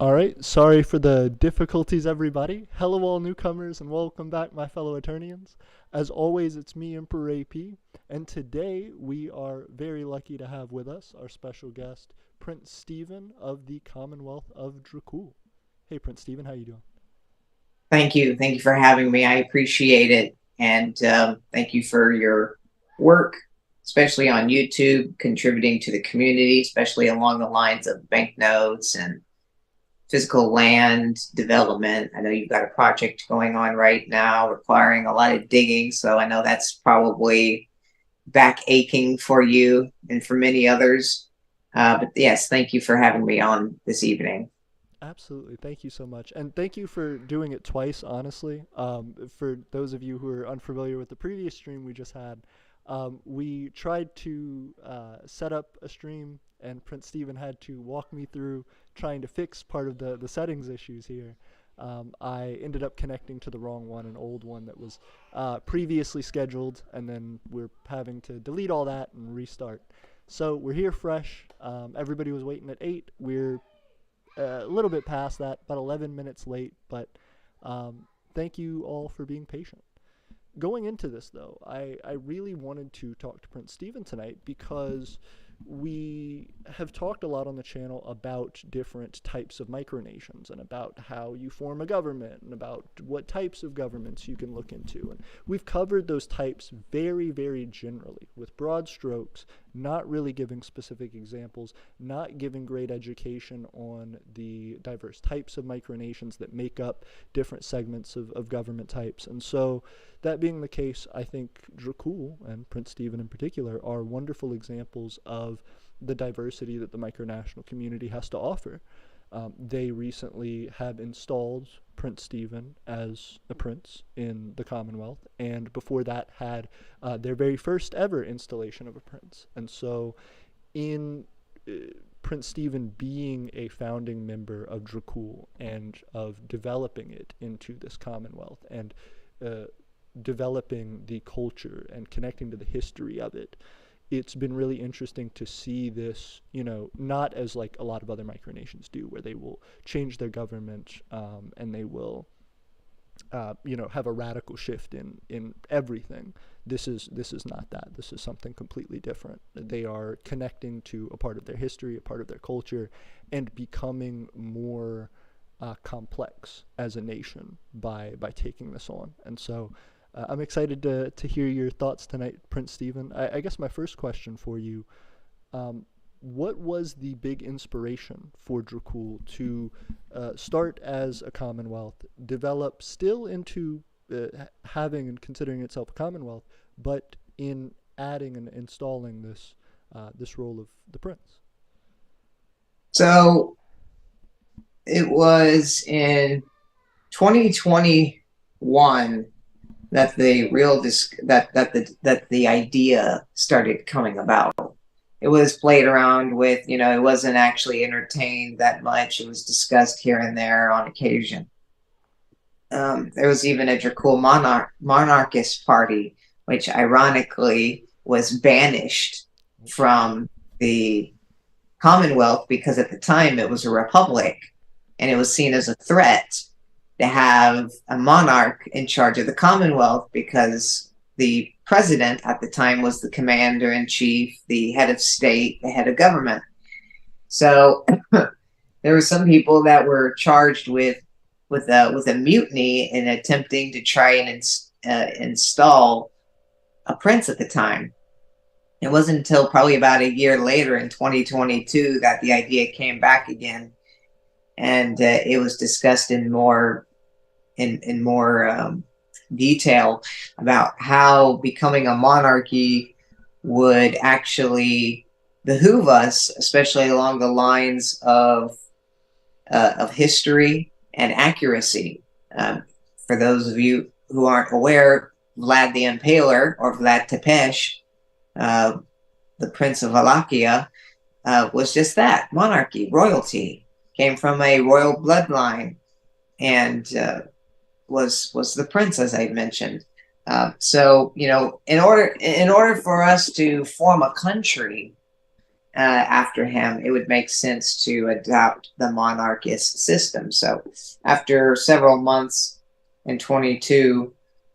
All right, sorry for the difficulties, everybody. Hello, all newcomers, and welcome back, my fellow Aeternians. As always, it's me, Emperor AP, and today we are very lucky to have with us our special guest, Prince Stephen of the Commonwealth of Dracul. Hey, Prince Stephen, how you doing? Thank you. Thank you for having me. I appreciate it. And thank you for your work, especially on YouTube, contributing to the community, especially along the lines of banknotes and physical land development. I know you've got a project going on right now requiring a lot of digging. So I know that's probably back aching for you and for many others. But yes, thank you for having me on this evening. Absolutely. Thank you so much. And thank you for doing it twice, honestly. For those of you who are unfamiliar with the previous stream we just had, we tried to set up a stream, and Prince Stephen had to walk me through trying to fix part of the settings issues here. I ended up connecting to the wrong one, an old one that was previously scheduled, and then we're having to delete all that and restart. So we're here fresh. Everybody was waiting at 8. We're a little bit past that, about 11 minutes late, but thank you all for being patient. Going into this, though, I really wanted to talk to Prince Stephen tonight because we have talked a lot on the channel about different types of micronations and about how you form a government and about what types of governments you can look into. And we've covered those types very, very generally with broad strokes, not really giving specific examples, not giving great education on the diverse types of micronations that make up different segments of government types. And so, that being the case, I think Dracul and Prince Stephen in particular are wonderful examples of the diversity that the micronational community has to offer. They recently have installed Prince Stephen as a prince in the Commonwealth, and before that had their very first ever installation of a prince. And so, in Prince Stephen being a founding member of Dracul and of developing it into this Commonwealth and uh, developing the culture and connecting to the history of it, it's been really interesting to see this, not as like a lot of other micronations do, where they will change their government and they will, have a radical shift in everything. This is not that. This is something completely different. They are connecting to a part of their history, a part of their culture, and becoming more complex as a nation by taking this on. And so I'm excited to hear your thoughts tonight, Prince Stephen. I guess my first question for you, um, what was the big inspiration for Dracul to start as a commonwealth, develop still into having and considering itself a commonwealth, but in adding and installing this role of the prince? So it was in 2021 that the real that the idea started coming about. It was played around with, it wasn't actually entertained that much. It was discussed here and there on occasion. There was even a Dracul monarchist party, which ironically was banished from the Commonwealth because at the time it was a republic and it was seen as a threat to have a monarch in charge of the Commonwealth because the president at the time was the commander in chief, the head of state, the head of government. So there were some people that were charged with a mutiny in attempting to try and install a prince at the time. It wasn't until probably about a year later in 2022 that the idea came back again, and it was discussed in more detail about how becoming a monarchy would actually behoove us, especially along the lines of history and accuracy. For those of you who aren't aware, Vlad the Impaler, or Vlad Tepes, uh, the Prince of Wallachia, was just that monarchy, royalty, came from a royal bloodline, and was the prince, as I mentioned. So in order for us to form a country, after him, it would make sense to adopt the monarchist system. So after several months in 22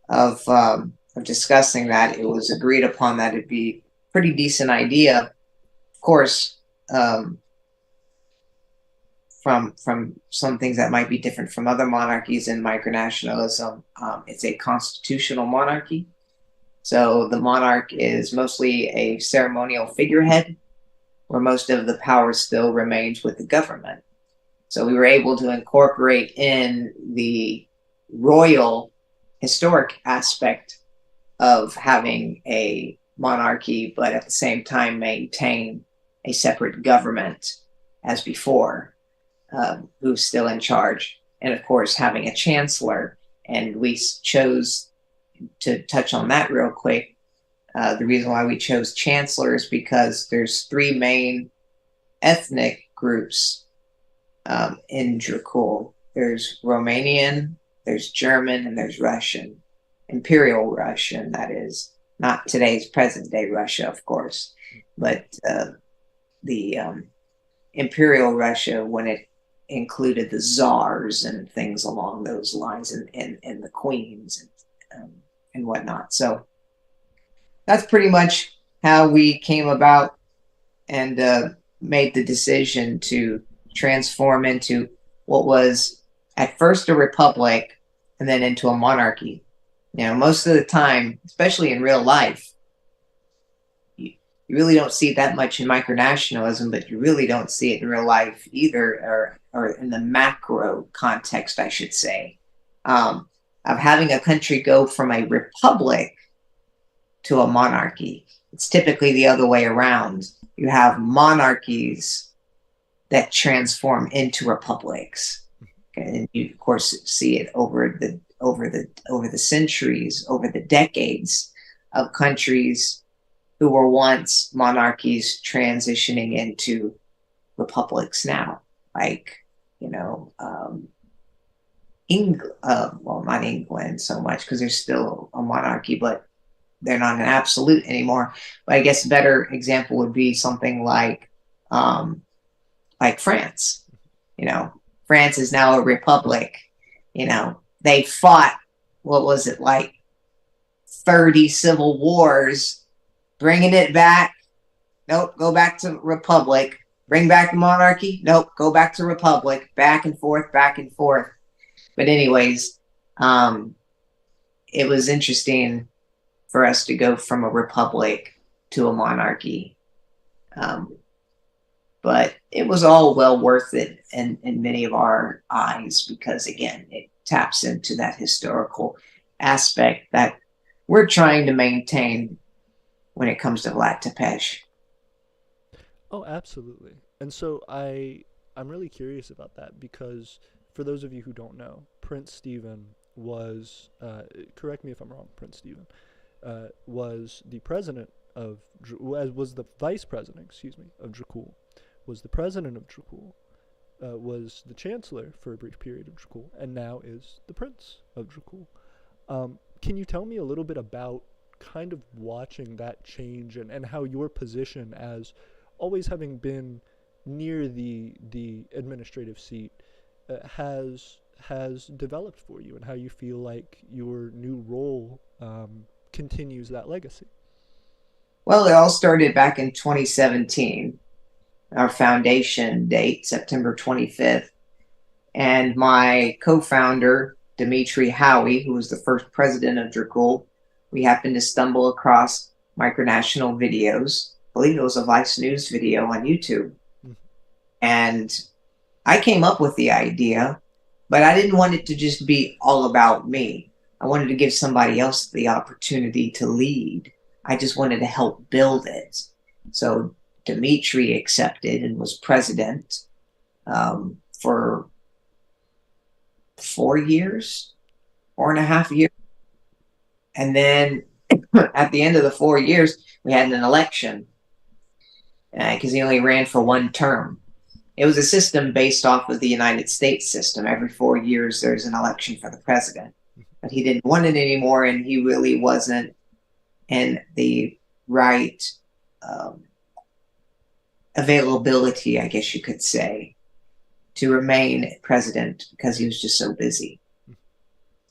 of discussing that, it was agreed upon that it'd be a pretty decent idea. Of course, from some things that might be different from other monarchies in micronationalism, it's a constitutional monarchy. So the monarch is mostly a ceremonial figurehead, where most of the power still remains with the government. So we were able to incorporate in the royal historic aspect of having a monarchy, but at the same time maintain a separate government as before, who's still in charge. And of course, having a chancellor. And we chose to touch on that real quick. The reason why we chose chancellor is because there's three main ethnic groups in Dracul. There's Romanian, there's German, and there's Russian. Imperial Russian, that is. Not today's present-day Russia, of course, but the Imperial Russia when it included the czars and things along those lines, and the queens and whatnot. So that's pretty much how we came about and made the decision to transform into what was at first a republic and then into a monarchy. You know, most of the time, especially in real life, you really don't see that much in micronationalism, but you really don't see it in real life either, or in the macro context, I should say, of having a country go from a republic to a monarchy. It's typically the other way around. You have monarchies that transform into republics, and you of course see it over the centuries, over the decades of countries who were once monarchies transitioning into republics now, like, you know, well, not England so much because there's still a monarchy, but they're not an absolute anymore. But I guess a better example would be something like France. You know, France is now a republic. You know, they fought, what was it, like 30 civil wars, bringing it back. Nope, go back to republic. Bring back the monarchy. Nope, go back to republic. Back and forth, back and forth. But anyways, it was interesting for us to go from a republic to a monarchy. But it was all well worth it in many of our eyes because, again, it taps into that historical aspect that we're trying to maintain when it comes to Vlad Tepes. Oh, absolutely. And so I'm really curious about that because for those of you who don't know, Prince Stephen was, correct me if I'm wrong, Prince Stephen, was the president of, was the vice president, of Dracul, was the president of Dracul, was the chancellor for a brief period of Dracul, and now is the prince of Dracul. Can you tell me a little bit about kind of watching that change and how your position as always having been near the administrative seat has developed for you, and how you feel like your new role continues that legacy? Well, it all started back in 2017. Our foundation date, September 25th. And my co-founder, Dimitri Howie, who was the first president of Dracul, we happened to stumble across micronational videos. I believe it was a Vice News video on YouTube. And I came up with the idea, but I didn't want it to just be all about me. I wanted to give somebody else the opportunity to lead. I just wanted to help build it. So Dimitri accepted and was president for 4 years, 4.5 years. And then at the end of the 4 years, we had an election because he only ran for one term. It was a system based off of the United States system. Every 4 years, there's an election for the president. But he didn't want it anymore, and he really wasn't in the right availability, I guess you could say, to remain president because he was just so busy.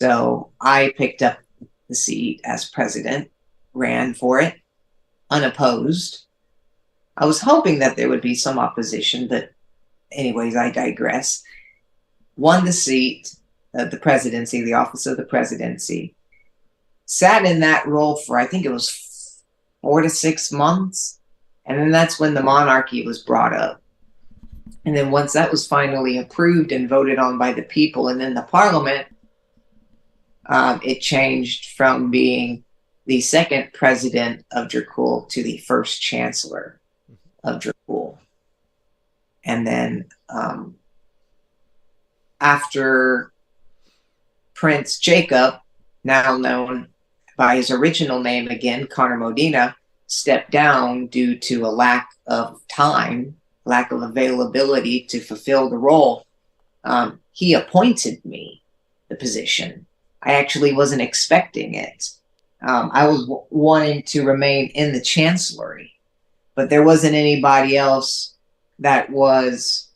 So I picked up the seat as president, ran for it, unopposed. I was hoping that there would be some opposition, but anyways, I digress. Won the seat, the presidency, the office of the presidency. Sat in that role for, I think it was 4 to 6 months. And then that's when the monarchy was brought up. And then once that was finally approved and voted on by the people and then the parliament, it changed from being the second president of Dracul to the first chancellor of Dracul. And then after Prince Jacob, now known by his original name again, Connor Modena, stepped down due to a lack of time, lack of availability to fulfill the role, he appointed me the position. I actually wasn't expecting it. I was wanting to remain in the chancellery, but there wasn't anybody else that was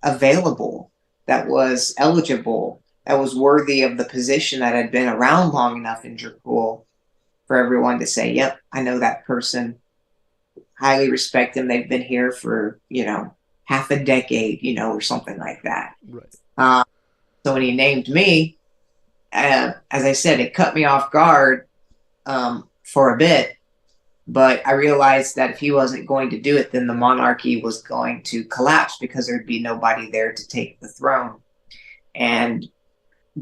available, that was eligible, that was worthy of the position, that had been around long enough in Dracul for everyone to say, yep, I know that person, highly respect them. They've been here for, half a decade, or something like that. Right. So when he named me, as I said, it cut me off guard for a bit, but I realized that if he wasn't going to do it, then the monarchy was going to collapse because there'd be nobody there to take the throne. And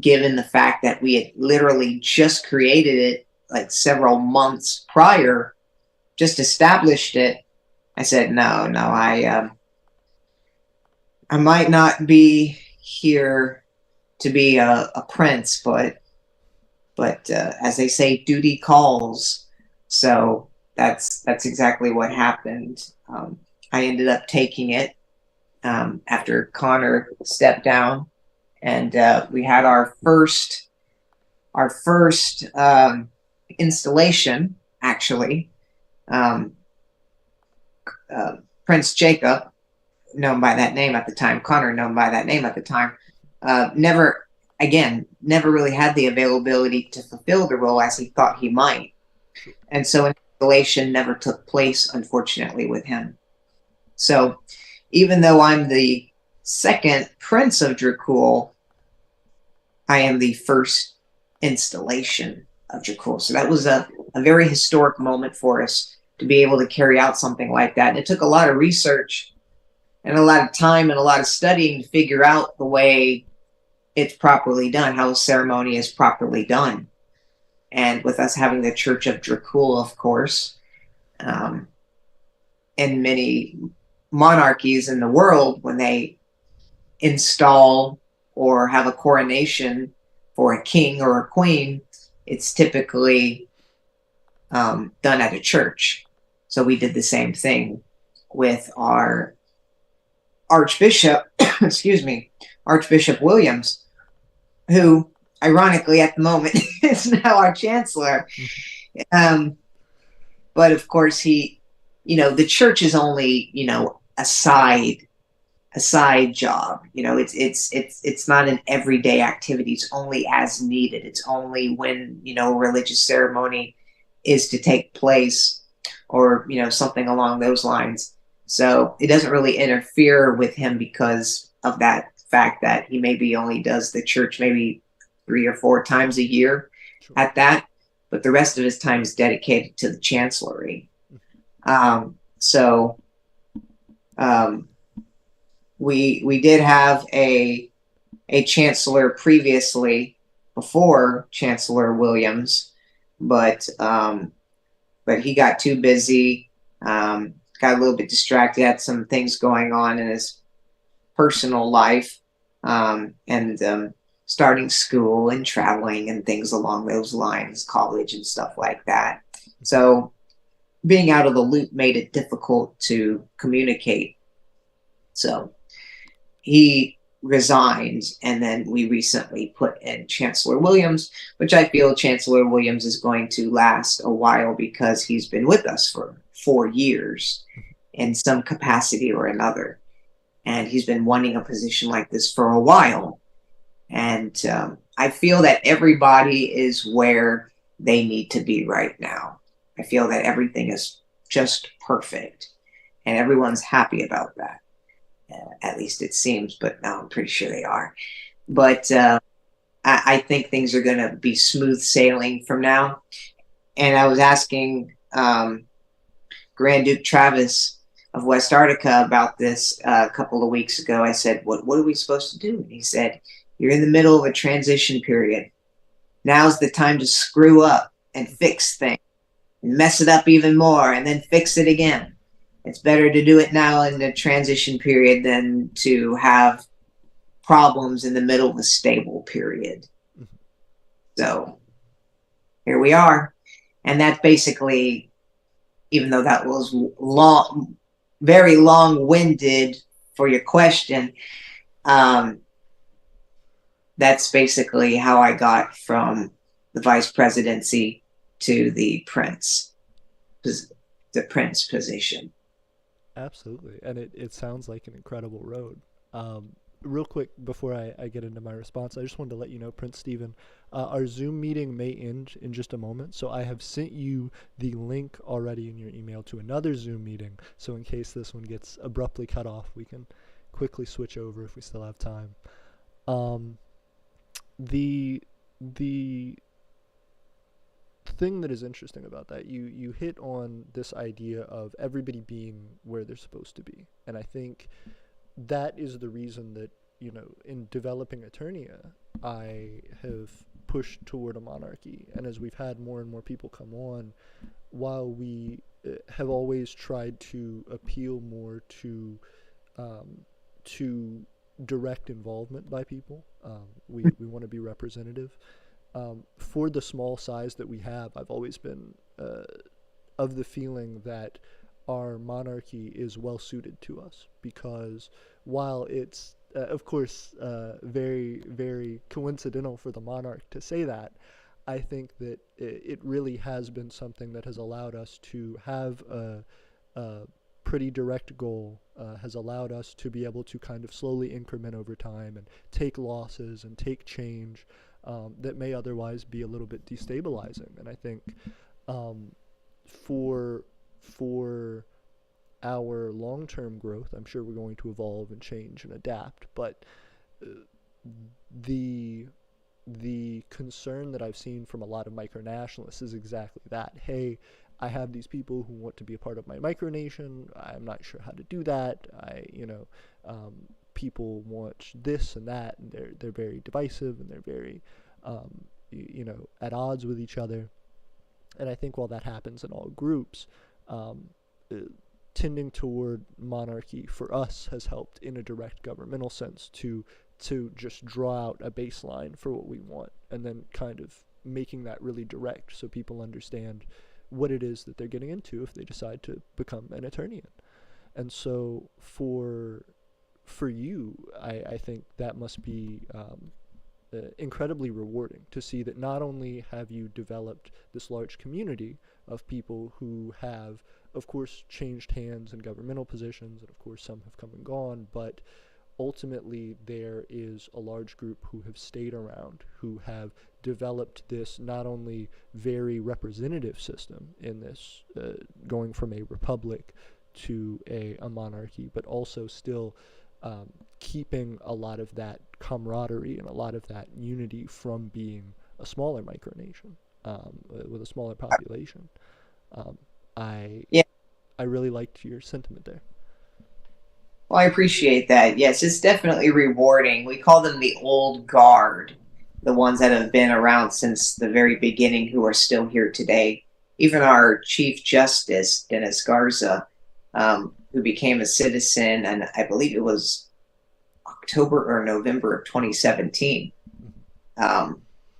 given the fact that we had literally just created it like several months prior, just established it, I said, no, I might not be here to be a prince, but as they say, duty calls. So that's exactly what happened. I ended up taking it after Connor stepped down, and we had our first installation, actually. Prince Jacob, known by that name at the time, Connor, known by that name at the time, never really had the availability to fulfill the role as he thought he might. And so installation never took place, unfortunately, with him. So even though I'm the second prince of Dracul, I am the first installation of Dracul. So that was a very historic moment for us to be able to carry out something like that. And it took a lot of research and a lot of time and a lot of studying to figure out the way it's properly done, how a ceremony is properly done. And with us having the Church of Dracul, of course, in many monarchies in the world, when they install or have a coronation for a king or a queen, it's typically done at a church. So we did the same thing with our Archbishop, Archbishop Williams, who, ironically, at the moment, is now our Chancellor. But of course, he, the church is only, a side job. It's not an everyday activity. It's only as needed. It's only when, a religious ceremony is to take place, or, something along those lines. So it doesn't really interfere with him because of that fact that he maybe only does the church maybe 3 or 4 times a year at that, but the rest of his time is dedicated to the chancellery. We did have a chancellor previously before Chancellor Williams, but he got too busy, got a little bit distracted, had some things going on in his personal life, and starting school and traveling and things along those lines, college and stuff like that. So being out of the loop made it difficult to communicate. So he resigned, and then we recently put in Chancellor Williams, which I feel Chancellor Williams is going to last a while because he's been with us for 4 years. in some capacity or another. And he's been wanting a position like this for a while. And I feel that everybody is where they need to be right now. I feel that everything is just perfect, and everyone's happy about that. At least it seems, but now I'm pretty sure they are. But I think things are going to be smooth sailing from now. And I was asking Grand Duke Travis of West Arctica about this a couple of weeks ago. I said, what are we supposed to do? And he said, you're in the middle of a transition period. Now's the time to screw up and fix things, and mess it up even more, and then fix it again. It's better to do it now in the transition period than to have problems in the middle of a stable period. So here we are. And that basically, even though that was long, very long-winded for your question, that's basically how I got from the vice presidency to the prince position. Absolutely. And it sounds like an incredible road. Real quick, before I get into my response, I just wanted to let you know, Prince Stephen, our Zoom meeting may end in just a moment. So I have sent you the link already in your email to another Zoom meeting. So in case this one gets abruptly cut off, we can quickly switch over if we still have time. The thing that is interesting about that, you hit on this idea of everybody being where they're supposed to be. And I think that is the reason that, in developing Aeternia, I have pushed toward a monarchy. And as we've had more and more people come on, while we have always tried to appeal more to direct involvement by people, we want to be representative. For the small size that we have, I've always been of the feeling that our monarchy is well suited to us, because while it's of course very, very coincidental for the monarch to say that, I think that it really has been something that has allowed us to have a pretty direct goal, has allowed us to be able to kind of slowly increment over time and take losses and take change that may otherwise be a little bit destabilizing. And I think for our long-term growth, I'm sure we're going to evolve and change and adapt, but the concern that I've seen from a lot of micronationalists is exactly that. Hey, I have these people who want to be a part of my micronation. I'm not sure how to do that. People want this and that, and they're very divisive, and they're very, at odds with each other. And I think while that happens in all groups, tending toward monarchy for us has helped in a direct governmental sense to just draw out a baseline for what we want, and then kind of making that really direct so people understand what it is that they're getting into if they decide to become an Aeternian. And so for you, I think that must be incredibly rewarding to see that not only have you developed this large community of people who have, of course, changed hands in governmental positions, and of course some have come and gone, but ultimately there is a large group who have stayed around, who have developed this not only very representative system in this, going from a republic to a monarchy, but also still keeping a lot of that camaraderie and a lot of that unity from being a smaller micronation with a smaller population. I really liked your sentiment there. Well, I appreciate that. Yes, it's definitely rewarding. We call them the old guard, the ones that have been around since the very beginning, who are still here today. Even our Chief Justice, Dennis Garza, who became a citizen, and I believe it was October or November of 2017.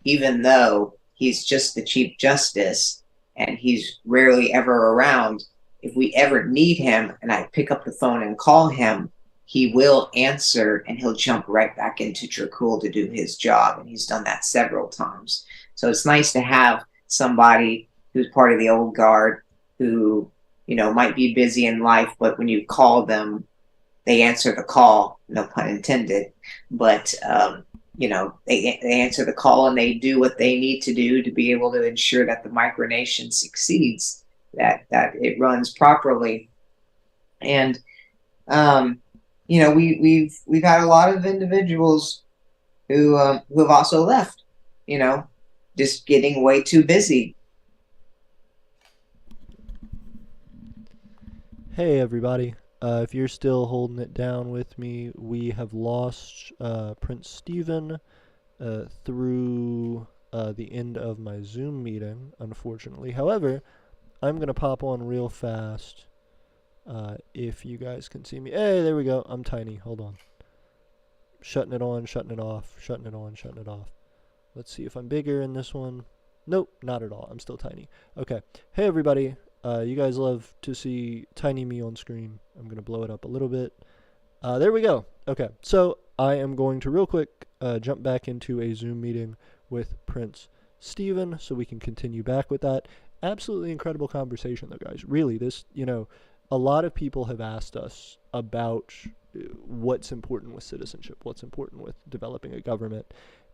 Even though he's just the Chief Justice and he's rarely ever around, if we ever need him and I pick up the phone and call him, he will answer and he'll jump right back into Dracul to do his job. And he's done that several times. So it's nice to have somebody who's part of the old guard who, might be busy in life, but when you call them, they answer the call, no pun intended. But they answer the call and they do what they need to do to be able to ensure that the micronation succeeds, that it runs properly. And we've had a lot of individuals who have also left, just getting way too busy. Hey everybody, if you're still holding it down with me, we have lost Prince Stephen through the end of my Zoom meeting, unfortunately. However, I'm going to pop on real fast if you guys can see me. Hey, there we go. I'm tiny. Hold on. Shutting it on, shutting it off, shutting it on, shutting it off. Let's see if I'm bigger in this one. Nope, not at all. I'm still tiny. Okay. Hey everybody. You guys love to see tiny me on screen. I'm going to blow it up a little bit. There we go. Okay, so I am going to real quick jump back into a Zoom meeting with Prince Stephen so we can continue back with that. Absolutely incredible conversation though, guys. Really, this, a lot of people have asked us about what's important with citizenship, what's important with developing a government,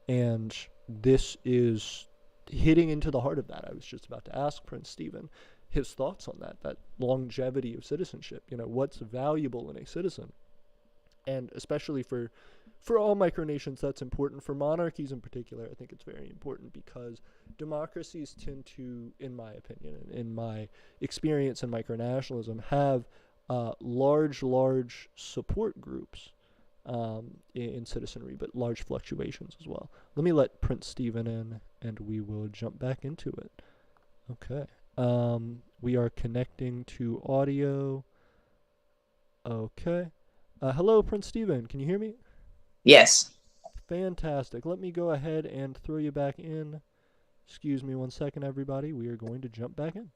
and this is hitting into the heart of that. I was just about to ask Prince Stephen his thoughts on that longevity of citizenship, what's valuable in a citizen. And especially for all micronations, that's important. For monarchies in particular, I think it's very important because democracies tend to, in my opinion, in my experience in micronationalism, have large support groups in citizenry, but large fluctuations as well. Let me let Prince Stephen in, and we will jump back into it. Okay. We are connecting to audio. Okay. Hello, Prince Stephen. Can you hear me? Yes. Fantastic. Let me go ahead and throw you back in. Excuse me 1 second, everybody. We are going to jump back in.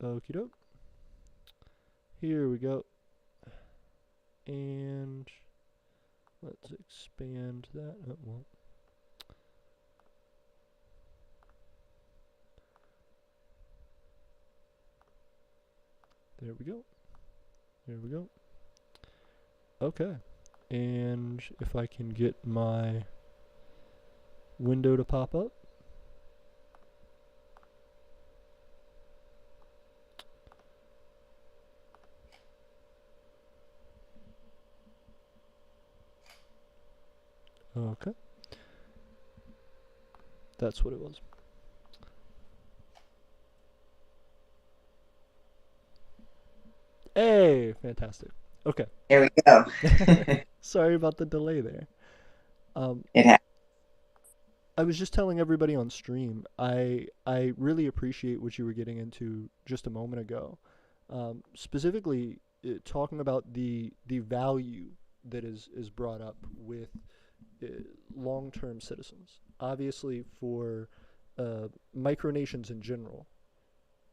Okie doke. Here we go. And let's expand that. Oh, well. There we go. There we go. Okay. And if I can get my window to pop up. Okay. That's what it was. Hey, fantastic. Okay. There we go. Sorry about the delay there. It ha- I was just telling everybody on stream, I really appreciate what you were getting into just a moment ago. Specifically, talking about the value that is brought up with long-term citizens. Obviously, for micronations in general,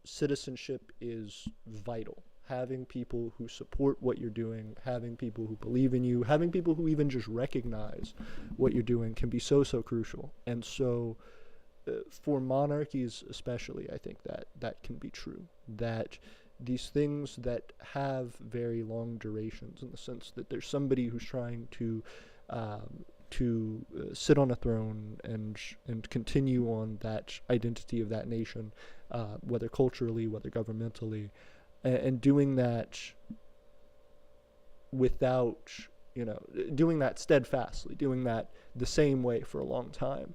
citizenship is vital. Having people who support what you're doing, having people who believe in you, having people who even just recognize what you're doing can be so crucial. And so for monarchies especially, I think that can be true. That these things that have very long durations, in the sense that there's somebody who's trying to sit on a throne and continue on that identity of that nation, whether culturally, whether governmentally, and doing that without, doing that steadfastly, doing that the same way for a long time.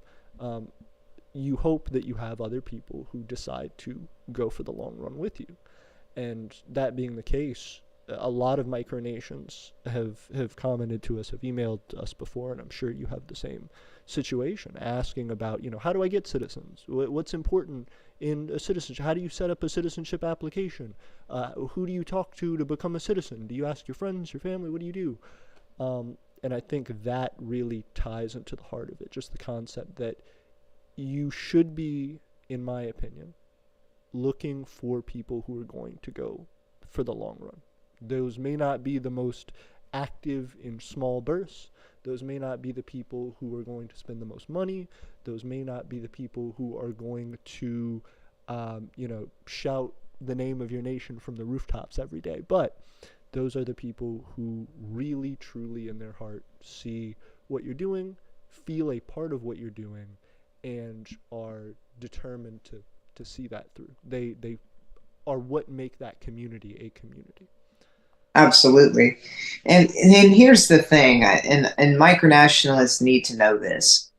You hope that you have other people who decide to go for the long run with you. And that being the case, a lot of micronations have commented to us, have emailed us before, and I'm sure you have the same situation, asking about, how do I get citizens? What's important in a citizenship? How do you set up a citizenship application? Who do you talk to become a citizen? Do you ask your friends, your family? What do you do? And I think that really ties into the heart of it, just the concept that you should be, in my opinion, looking for people who are going to go for the long run. Those may not be the most active in small bursts. Those may not be the people who are going to spend the most money. Those may not be the people who are going to, shout the name of your nation from the rooftops every day, but those are the people who really, truly in their heart see what you're doing, feel a part of what you're doing, and are determined to see that through. They are what make that community a community. Absolutely. And here's the thing, and micronationalists need to know this.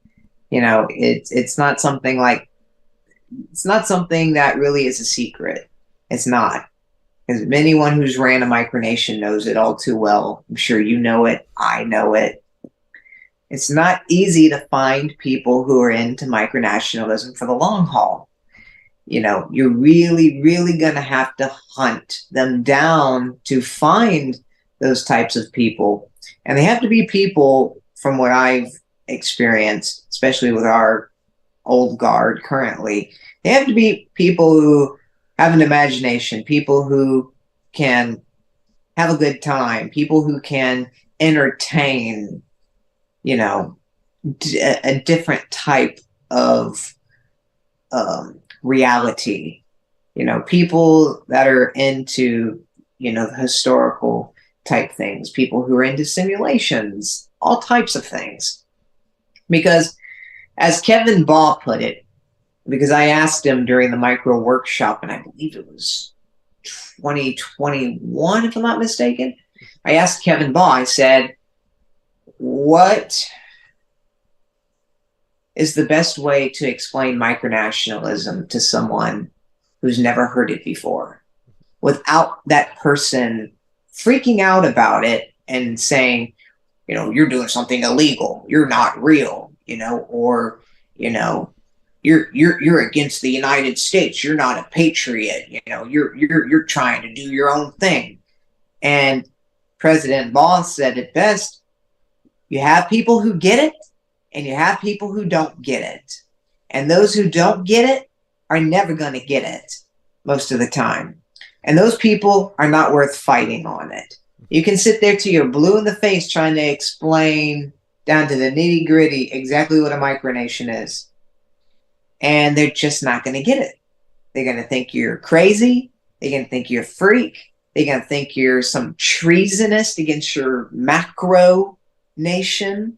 You know, it's not something like, it's not something that really is a secret. It's not. Because anyone who's ran a micronation knows it all too well. I'm sure you know it. I know it. It's not easy to find people who are into micronationalism for the long haul. You know, you're really, really going to have to hunt them down to find those types of people. And they have to be people, from what I've experienced, especially with our old guard currently, they have to be people who have an imagination, people who can have a good time, people who can entertain, you know, a different type of reality. You know, people that are into, you know, historical type things, people who are into simulations, all types of things. Because as Kevin Baugh put it, because I asked him during the micro workshop, and I believe it was 2021, if I'm not mistaken, I asked Kevin Baugh, I said, what is the best way to explain micronationalism to someone who's never heard it before without that person freaking out about it and saying, you know, you're doing something illegal, you're not real, you know, or, you know, you're against the United States, you're not a patriot, you know, you're trying to do your own thing. And President Baugh said it best: you have people who get it, and you have people who don't get it. And those who don't get it are never going to get it most of the time. And those people are not worth fighting on it. You can sit there till you're blue in the face trying to explain down to the nitty gritty exactly what a micronation is. And they're just not going to get it. They're going to think you're crazy. They're going to think you're a freak. They're going to think you're some treasonist against your macro nation.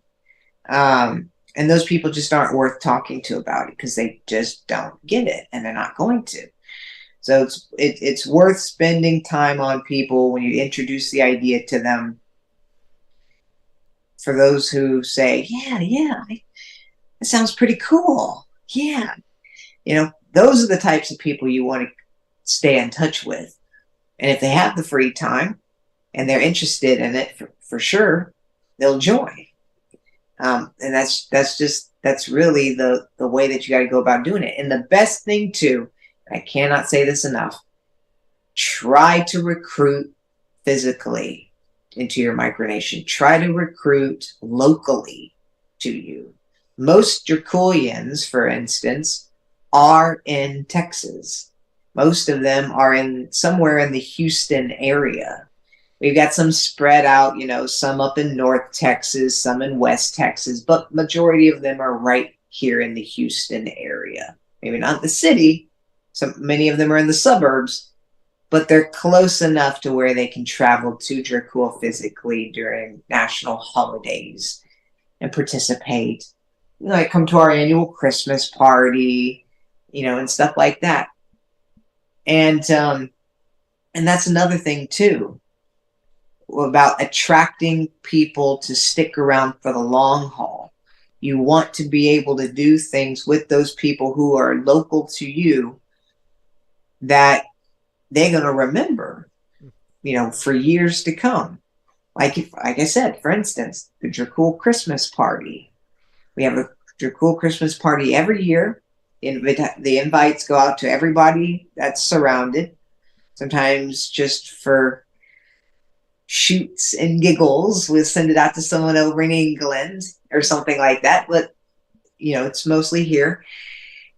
And those people just aren't worth talking to about it because they just don't get it, and they're not going to. So it's worth spending time on people when you introduce the idea to them. For those who say, yeah, that sounds pretty cool. Yeah. You know, those are the types of people you want to stay in touch with. And if they have the free time and they're interested in it, for sure, they'll join. And that's really the way that you got to go about doing it. And the best thing too, I cannot say this enough, try to recruit physically into your micronation. Try to recruit locally to you. Most Draculians, for instance, are in Texas. Most of them are in somewhere in the Houston area. We've got some spread out, you know, some up in North Texas, some in West Texas, but majority of them are right here in the Houston area. Maybe not the city. Many of them are in the suburbs, but they're close enough to where they can travel to Dracul physically during national holidays and participate. Like come to our annual Christmas party, you know, and stuff like that. And that's another thing too, about attracting people to stick around for the long haul. You want to be able to do things with those people who are local to you that they're going to remember, you know, for years to come. Like I said, for instance, the Dracul Christmas party. We have a Dracul Christmas party every year. The invites go out to everybody that's surrounded. Sometimes just for shoots and giggles, we'll send it out to someone over in England or something like that. But, you know, it's mostly here.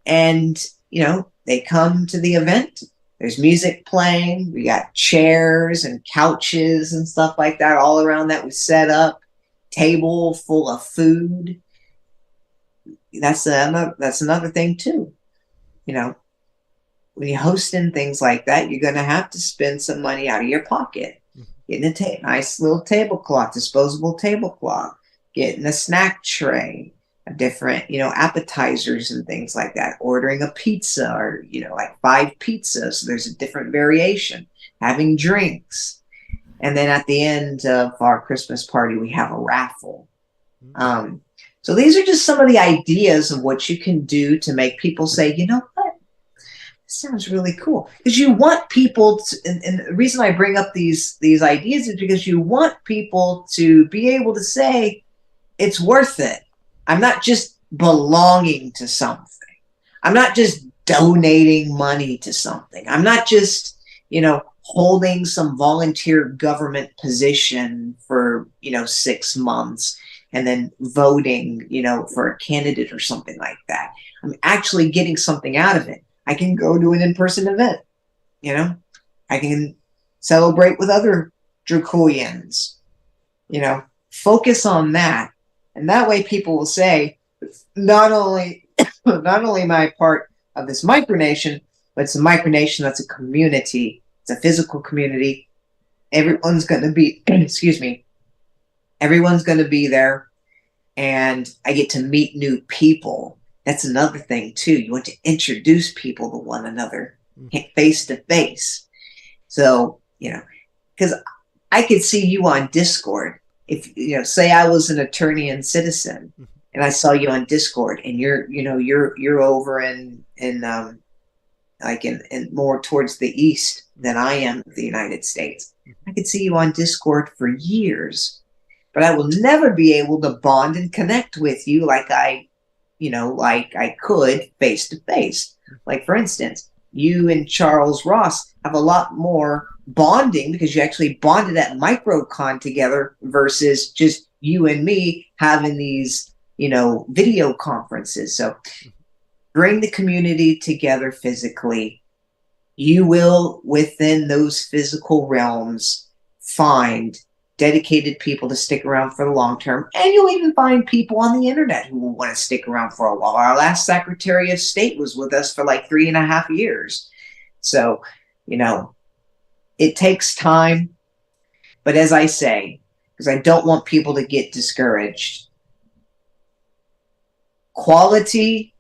And, you know, they come to the event. There's music playing. We got chairs and couches and stuff like that all around that we set up. Table full of food. That's another thing too. You know, when you're hosting things like that, you're going to have to spend some money out of your pocket. Getting a nice little tablecloth, disposable tablecloth, getting a snack tray, a different, appetizers and things like that, ordering a pizza or, like 5 pizzas. So there's a different variation, having drinks. And then at the end of our Christmas party, we have a raffle. So these are just some of the ideas of what you can do to make people say, you know what? Sounds really cool, because you want people to, and the reason I bring up these ideas is because you want people to be able to say it's worth it. I'm not just belonging to something. I'm not just donating money to something. I'm not just, holding some volunteer government position for, 6 months and then voting, for a candidate or something like that. I'm actually getting something out of it. I can go to an in-person event, I can celebrate with other Draculians, focus on that. And that way people will say, not only am I part of this micronation, but it's a micronation that's a community. It's a physical community. Everyone's going to be, excuse me, everyone's going to be there. And I get to meet new people. That's another thing too. You want to introduce people to one another face to face. So, because I could see you on Discord. If, say I was an Aeternian citizen and I saw you on Discord and you're over in more towards the east than I am of the United States. I could see you on Discord for years, but I will never be able to bond and connect with you like I could face to face. Like, for instance, you and Charles Ross have a lot more bonding because you actually bonded at Microcon together versus just you and me having these, video conferences. So bring the community together physically. You will, within those physical realms, find dedicated people to stick around for the long term. And you'll even find people on the internet who will want to stick around for a while. Our last Secretary of State was with us for like 3.5 years. So, it takes time. But as I say, because I don't want people to get discouraged, quality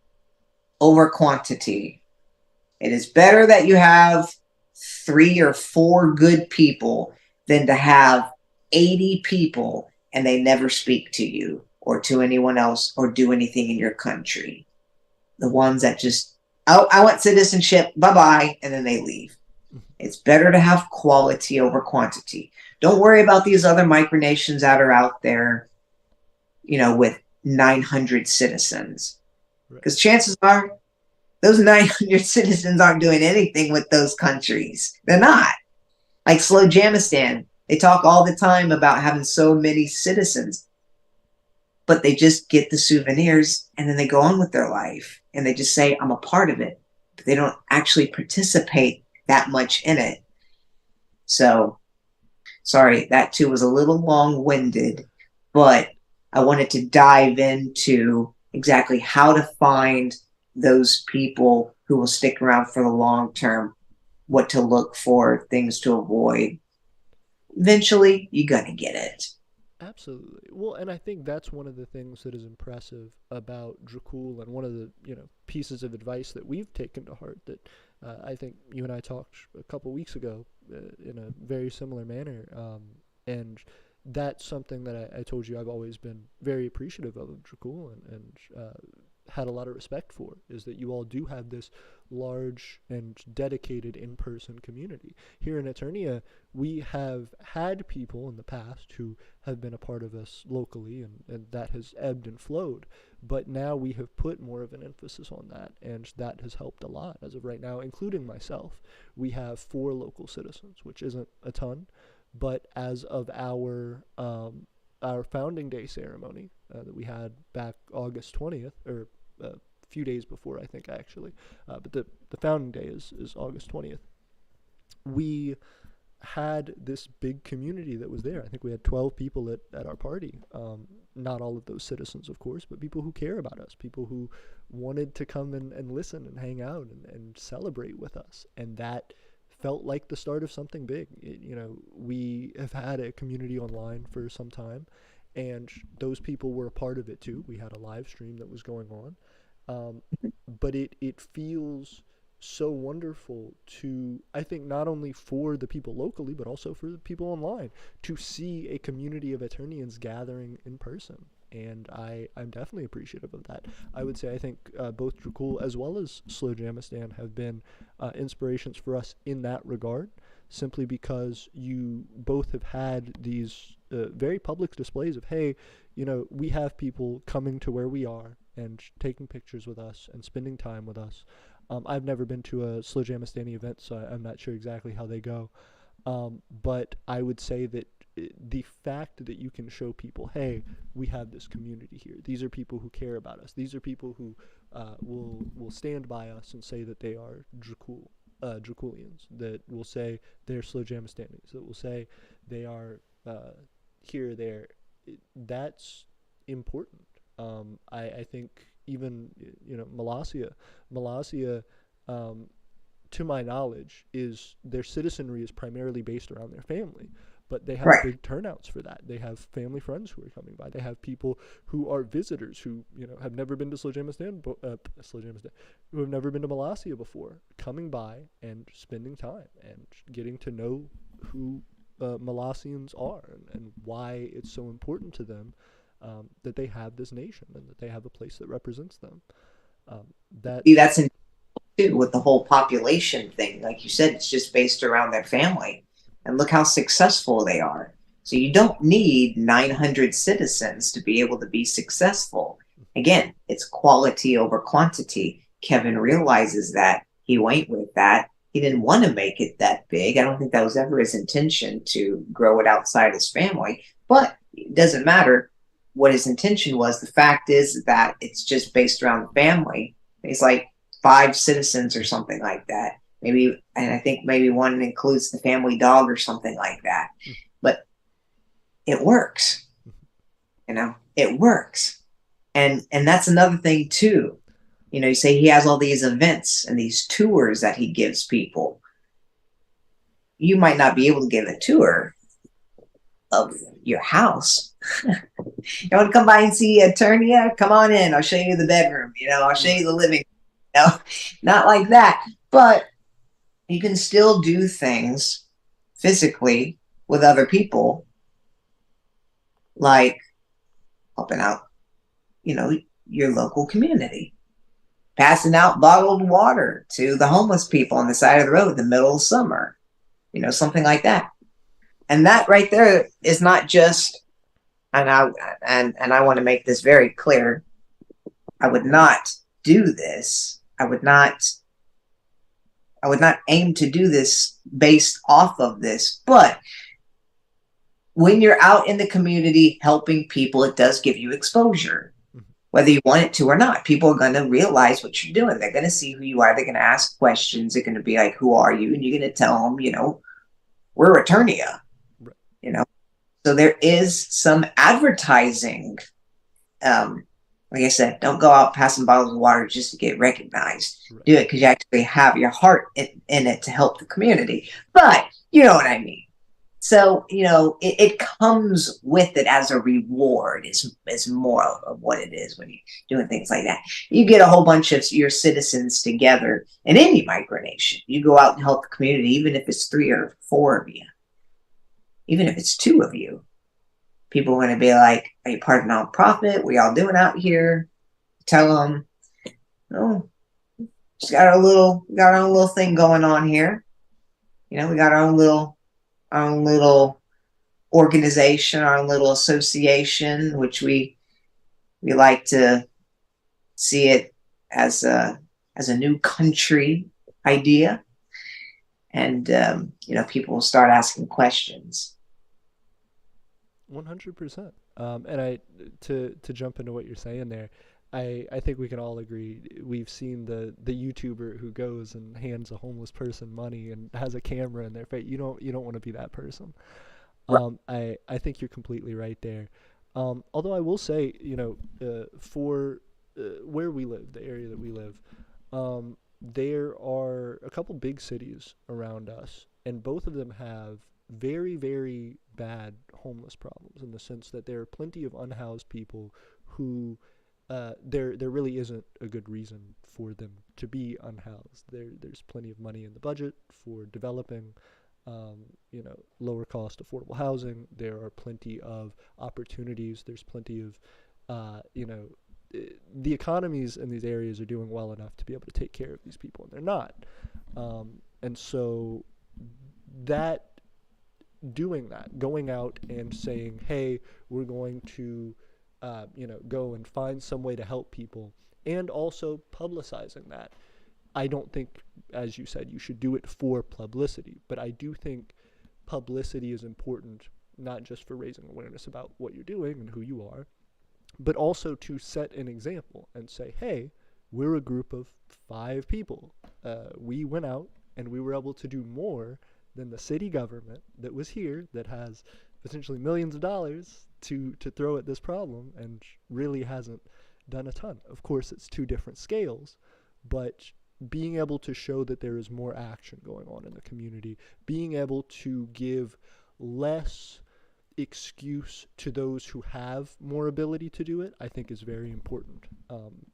over quantity. It is better that you have 3 or 4 good people than to have 80 people and they never speak to you or to anyone else or do anything in your country. The ones that just, oh, I want citizenship, bye-bye, and then they leave. It's better to have quality over quantity. Don't worry about these other micronations that are out there, with 900 citizens. Because chances are those 900 citizens aren't doing anything with those countries. They're not. Like Slowjamistan, they talk all the time about having so many citizens, but they just get the souvenirs and then they go on with their life and they just say, I'm a part of it, but they don't actually participate that much in it. So, sorry, that too was a little long-winded, but I wanted to dive into exactly how to find those people who will stick around for the long term, what to look for, things to avoid. Eventually, you're going to get it. Absolutely. Well, and I think that's one of the things that is impressive about Dracul, and one of the pieces of advice that we've taken to heart that I think you and I talked a couple weeks ago in a very similar manner, and that's something that I told you I've always been very appreciative of Dracul and had a lot of respect for, is that you all do have this large and dedicated in-person community. Here in Aeternia, we have had people in the past who have been a part of us locally, and that has ebbed and flowed, but now we have put more of an emphasis on that, and that has helped a lot as of right now, including myself. We have 4 local citizens, which isn't a ton, but as of our founding day ceremony that we had back August 20th, or a few days before, I think, actually, but the founding day is August 20th. We had this big community that was there. I think we had 12 people at our party. Not all of those citizens, of course, but people who care about us, people who wanted to come and listen and hang out and celebrate with us. And that felt like the start of something big. We have had a community online for some time, and those people were a part of it too. We had a live stream that was going on. But it feels so wonderful to, I think, not only for the people locally, but also for the people online, to see a community of Aeternians gathering in person. And I'm definitely appreciative of that. I would say I think both Dracul as well as Slow Jamistan have been inspirations for us in that regard, simply because you both have had these very public displays of, hey, we have people coming to where we are and taking pictures with us and spending time with us. I've never been to a Slow Jamistani event, so I'm not sure exactly how they go. But I would say that the fact that you can show people, hey, we have this community here. These are people who care about us. These are people who will stand by us and say that they are Draculians, that will say they're Slow Jamistanis, that will say they are here, there. That's important. I think even Malasia, to my knowledge, their citizenry is primarily based around their family, but they have Right. big turnouts for that. They have family friends who are coming by. They have people who are visitors who have never been to Slow Jamistan, who have never been to Malasia before, coming by and spending time and getting to know who Malasians are and why it's so important to them. That they have this nation and that they have a place that represents them. See, That's that's in too with the whole population thing. Like you said, it's just based around their family. And look how successful they are. So you don't need 900 citizens to be able to be successful. Again, it's quality over quantity. Kevin realizes that. He went with that. He didn't want to make it that big. I don't think that was ever his intention to grow it outside his family. But it doesn't matter what his intention was. The fact is that it's just based around the family. It's like 5 citizens or something like that. Maybe, and I think maybe one includes the family dog or something like that. But it works. It works. And that's another thing too. You say he has all these events and these tours that he gives people. You might not be able to give a tour of your house. You want to come by and see Aeternia? Come on in. I'll show you the bedroom. I'll show you the living room. Not like that. But you can still do things physically with other people, like helping out, your local community, passing out bottled water to the homeless people on the side of the road in the middle of summer, something like that. And that right there is not just, and I want to make this very clear. I would not do this. I would not aim to do this based off of this. But when you're out in the community helping people, it does give you exposure, whether you want it to or not. People are going to realize what you're doing. They're going to see who you are. They're going to ask questions. They're going to be like, who are you? And you're going to tell them, we're Aeternia. So there is some advertising. Like I said, don't go out passing bottles of water just to get recognized. Right. Do it because you actually have your heart in it to help the community. But you know what I mean. So, it comes with it as a reward is more of what it is when you're doing things like that. You get a whole bunch of your citizens together in any micronation. You go out and help the community, even if it's 3 or 4 of you, even if it's 2 of you. People are going to be like, are you part of a nonprofit? What y'all doing out here? Tell them, just got our own little thing going on here. We got our own little organization, our own little association, which we like to see it as a new country idea. And, people will start asking questions. 100%. And to jump into what you're saying there, I think we can all agree. We've seen the YouTuber who goes and hands a homeless person money and has a camera in their face. You don't want to be that person. I think you're completely right there. Although I will say, for where we live, the area that we live, there are a couple big cities around us, and both of them have very, very bad homeless problems in the sense that there are plenty of unhoused people who there really isn't a good reason for them to be unhoused. There's plenty of money in the budget for developing lower cost affordable housing. There are plenty of opportunities. There's plenty of, the economies in these areas are doing well enough to be able to take care of these people, and they're not. And so that doing that, going out and saying, hey, we're going to, go and find some way to help people, and also publicizing that. I don't think, as you said, you should do it for publicity, but I do think publicity is important, not just for raising awareness about what you're doing and who you are, but also to set an example and say, hey, we're a group of 5 people. We went out and we were able to do more than the city government that was here that has potentially millions of dollars to throw at this problem and really hasn't done a ton. Of course, it's 2 different scales, but being able to show that there is more action going on in the community, being able to give less excuse to those who have more ability to do it, I think is very important.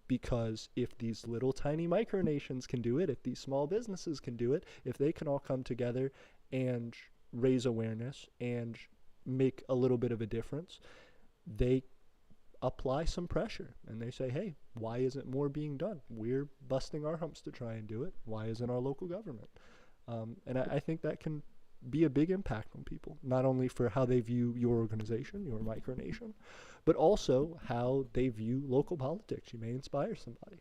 Because if these little tiny micronations can do it, if these small businesses can do it, if they can all come together and raise awareness and make a little bit of a difference, they apply some pressure and they say, hey, why isn't more being done? We're busting our humps to try and do it. Why isn't our local government? And I think that can be a big impact on people, not only for how they view your organization, your micronation, but also how they view local politics. You may inspire somebody.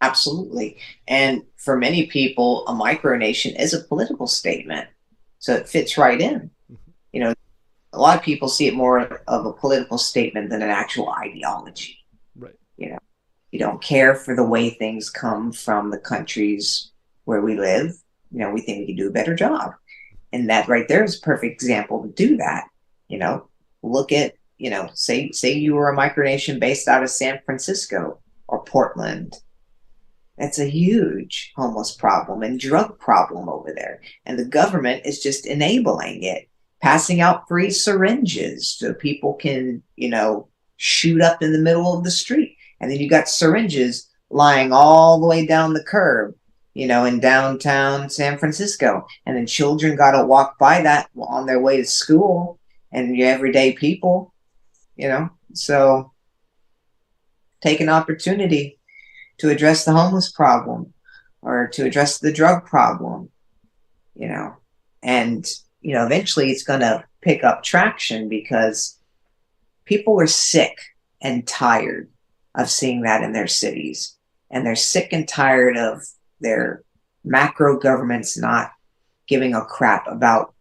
Absolutely. And for many people, a micronation is a political statement. So it fits right in. Mm-hmm. You know, a lot of people see it more of a political statement than an actual ideology. Right. You know, you don't care for the way things come from the countries where we live. We think we can do a better job. And that right there is a perfect example to do that. Look at, say you were a micronation based out of San Francisco or Portland. That's a huge homeless problem and drug problem over there. And the government is just enabling it, passing out free syringes so people can, shoot up in the middle of the street. And then you got syringes lying all the way down the curb, in downtown San Francisco. And then children got to walk by that on their way to school, and your everyday people, So take an opportunity to address the homeless problem or to address the drug problem, and, eventually it's going to pick up traction because people were sick and tired of seeing that in their cities. And they're sick and tired of their macro governments not giving a crap about,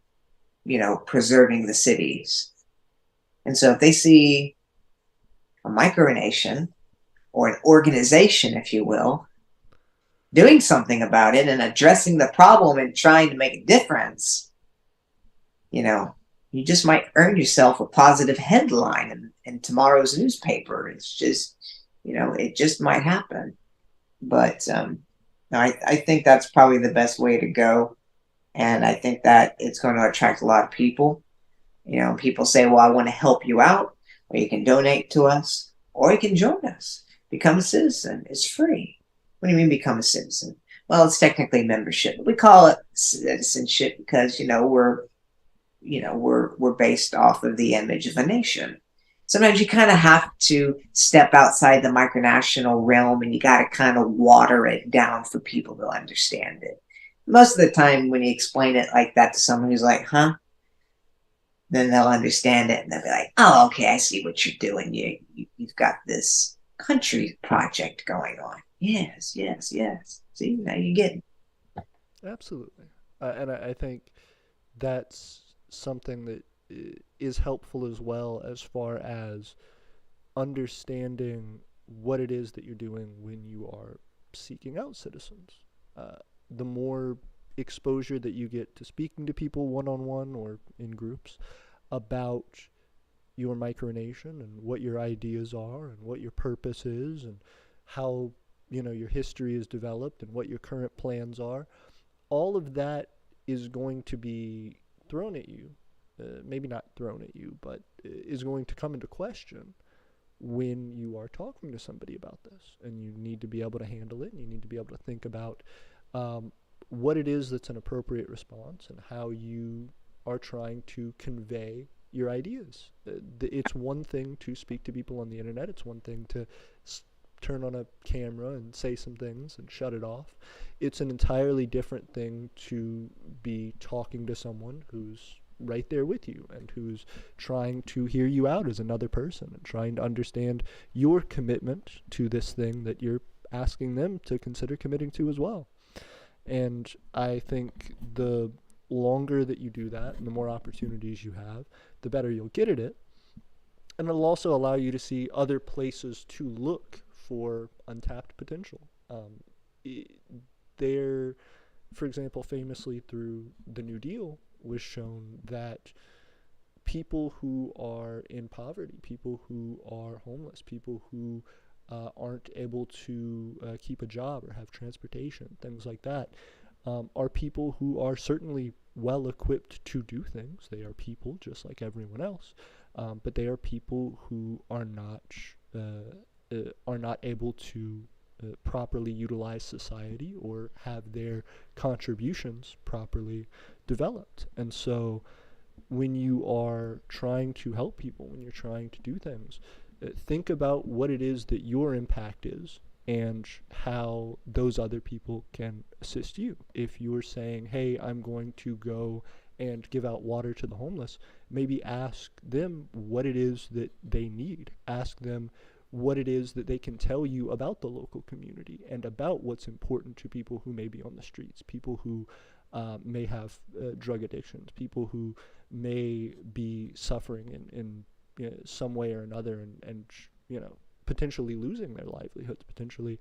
preserving the cities. And so if they see a micronation or an organization, if you will, doing something about it and addressing the problem and trying to make a difference, you just might earn yourself a positive headline in tomorrow's newspaper. It's just, it just might happen. But I think that's probably the best way to go. And I think that it's going to attract a lot of people. People say, well, I want to help you out, or you can donate to us, or you can join us. Become a citizen. It's free. What do you mean become a citizen? Well, it's technically membership. We call it citizenship because, we're based off of the image of a nation. Sometimes you kind of have to step outside the micronational realm, and you got to kind of water it down for people to understand it. Most of the time when you explain it like that to someone who's like, huh? Then they'll understand it and they'll be like, oh, okay, I see what you're doing. You've got this country project going on. Yes. See, now you get it. Absolutely. And I think that's something that is helpful as well, as far as understanding what it is that you're doing when you are seeking out citizens. The more exposure that you get to speaking to people one-on-one or in groups about your micronation and what your ideas are and what your purpose is and how, you know, your history is developed and what your current plans are, all of that is going to be thrown at you. Maybe not thrown at you, but is going to come into question when you are talking to somebody about this. And you need to be able to handle it, and you need to be able to think about what it is that's an appropriate response and how you are trying to convey your ideas. It's one thing to speak to people on the internet. It's one thing to turn on a camera and say some things and shut it off. It's an entirely different thing to be talking to someone who's right there with you and who's trying to hear you out as another person and trying to understand your commitment to this thing that you're asking them to consider committing to as well. And I think the longer that you do that and the more opportunities you have, the better you'll get at it. And it'll also allow you to see other places to look for untapped potential. There, for example, famously through the New Deal, was shown that people who are in poverty, people who are homeless, people who aren't able to keep a job or have transportation, things like that, are people who are certainly well equipped to do things. They are people just like everyone else, but they are people who are not able to properly utilize society or have their contributions properly developed. And so when you are trying to help people, when you're trying to do things, think about what it is that your impact is and how those other people can assist you. If you're saying, hey, I'm going to go and give out water to the homeless, maybe ask them what it is that they need. Ask them what it is that they can tell you about the local community and about what's important to people who may be on the streets, people who may have drug addictions, people who may be suffering in you know, some way or another and you know, potentially losing their livelihoods, potentially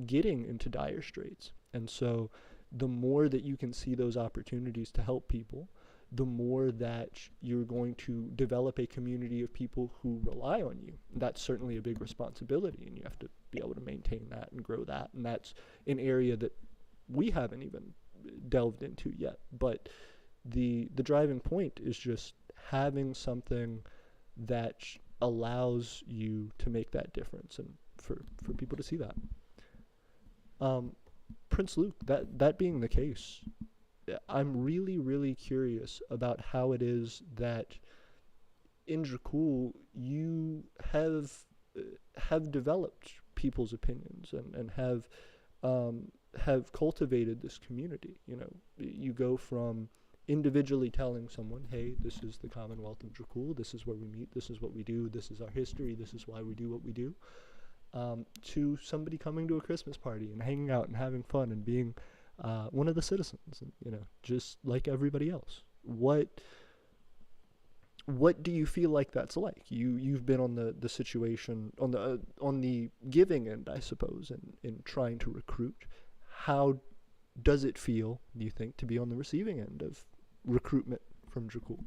getting into dire straits. And so the more that you can see those opportunities to help people, the more that you're going to develop a community of people who rely on you. That's certainly a big responsibility, and you have to be able to maintain that and grow that. And that's an area that we haven't even delved into yet. But the driving point is just having something that allows you to make that difference and for people to see that. Prince Luke, that being the case, I'm really, really curious about how it is that in Dracul you have developed people's opinions and have cultivated this community. You know, you go from individually telling someone, hey, this is the Commonwealth of Dracul, this is where we meet, this is what we do, this is our history, this is why we do what we do, to somebody coming to a Christmas party and hanging out and having fun and being one of the citizens, and, you know, just like everybody else. What do you feel like that's like? You've been on the situation on the giving end, I suppose, in trying to recruit. How does it feel, do you think, to be on the receiving end of recruitment from Dracul?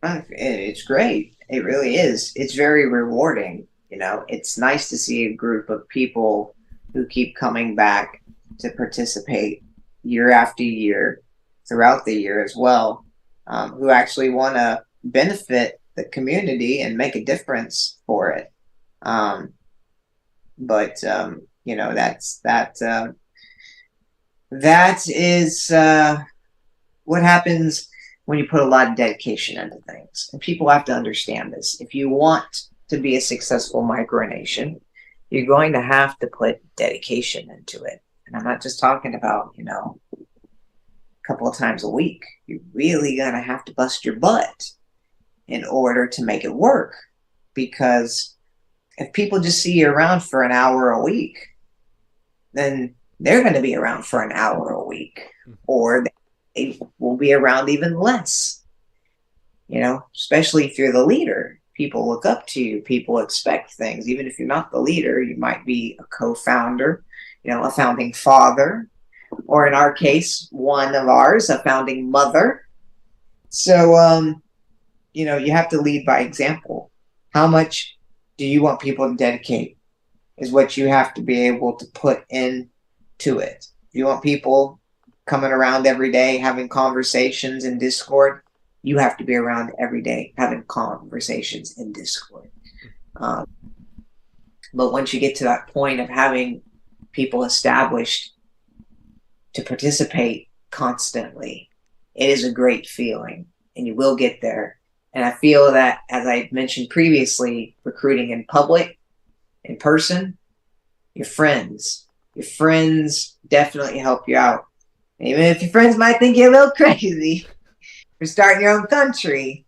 It's great. It really is. It's very rewarding. You know, it's nice to see a group of people who keep coming back to participate year after year, throughout the year as well, who actually want to benefit the community and make a difference for it. But you know, that is what happens when you put a lot of dedication into things. And people have to understand this. If you want to be a successful micronation, you're going to have to put dedication into it. And I'm not just talking about, you know, a couple of times a week. You're really going to have to bust your butt in order to make it work. Because if people just see you around for an hour a week, then they're going to be around for an hour a week, or they will be around even less, you know, especially if you're the leader. People look up to you. People expect things. Even if you're not the leader, you might be a co-founder, a founding father, or in our case, one of ours, a founding mother. So, you have to lead by example. How much do you want people to dedicate is what you have to be able to put into it. If you want people coming around every day, having conversations in Discord, you have to be around every day having conversations in Discord. But once you get to that point of having people established to participate constantly, it is a great feeling, and you will get there. And I feel that, as I mentioned previously, recruiting in public, in person, your friends definitely help you out. Even if your friends might think you're a little crazy for starting your own country,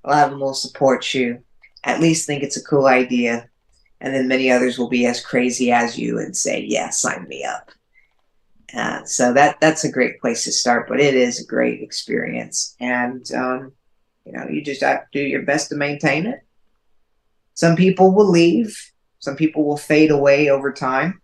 a lot of them will support you, at least think it's a cool idea. And then many others will be as crazy as you and say, yeah, sign me up. So that's a great place to start, but it is a great experience. And, you just have to do your best to maintain it. Some people will leave. Some people will fade away over time.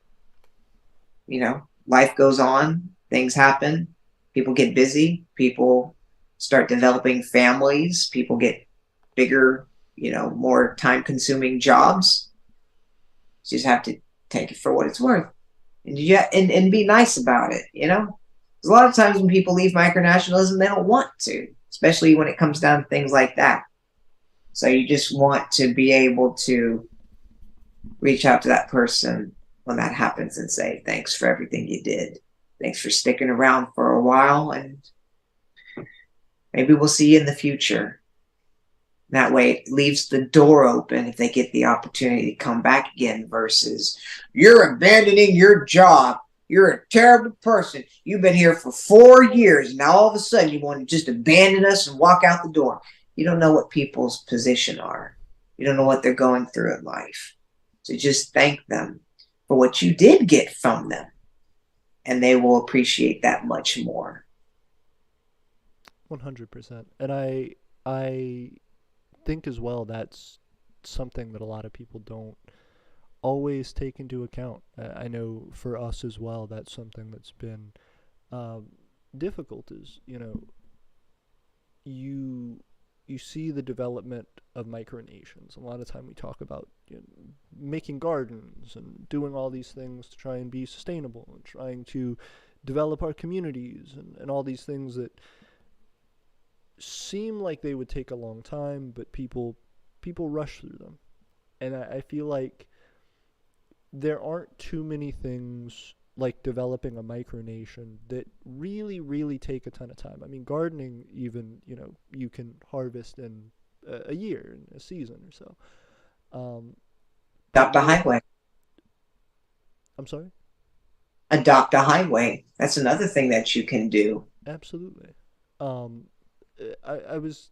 Life goes on. Things happen. People get busy. People start developing families. People get bigger, more time-consuming jobs. You just have to take it for what it's worth. And be nice about it, There's a lot of times when people leave micronationalism, they don't want to, especially when it comes down to things like that. So you just want to be able to reach out to that person when that happens and say, thanks for everything you did. Thanks for sticking around for a while, and maybe we'll see you in the future. That way it leaves the door open if they get the opportunity to come back again versus, you're abandoning your job. You're a terrible person. You've been here for 4 years. And now all of a sudden you want to just abandon us and walk out the door. You don't know what people's position are. You don't know what they're going through in life. So just thank them for what you did get from them. And they will appreciate that much more. 100%. And I think as well that's something that a lot of people don't always take into account. I know for us as well, that's something that's been difficult. Is you see the development of micronations. A lot of time we talk about making gardens and doing all these things to try and be sustainable and trying to develop our communities and all these things that seem like they would take a long time, but people rush through them. And I feel like there aren't too many things like developing a micronation that really, really take a ton of time. I mean, gardening even, you can harvest in a year, in a season or so. Adopt a highway. I'm sorry? Adopt a highway. That's another thing that you can do. Absolutely. I was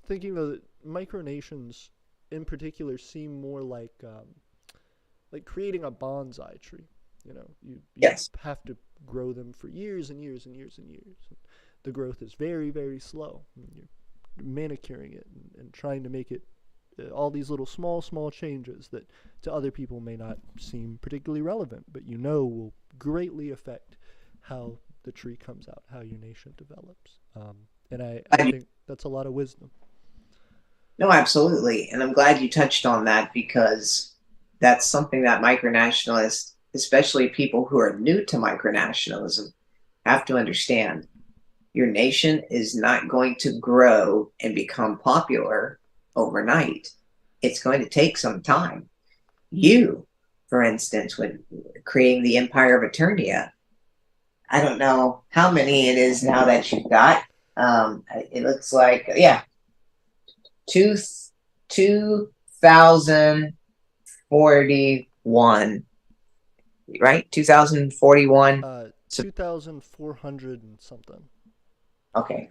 thinking that micronations in particular seem more like creating a bonsai tree. You Yes. have to grow them for years and years and years and years. The growth is very, very slow. You're manicuring it and trying to make it all these little small changes that to other people may not seem particularly relevant, but will greatly affect how the tree comes out, how your nation develops. And I think that's a lot of wisdom. No, absolutely. And I'm glad you touched on that, because that's something that micronationalists, especially people who are new to micronationalism, have to understand. Your nation is not going to grow and become popular overnight. It's going to take some time. You, for instance, when creating the Empire of Aeternia, I don't know how many it is now that you've got. It looks like, 2041, right? 2041. 2,400 and something. Okay.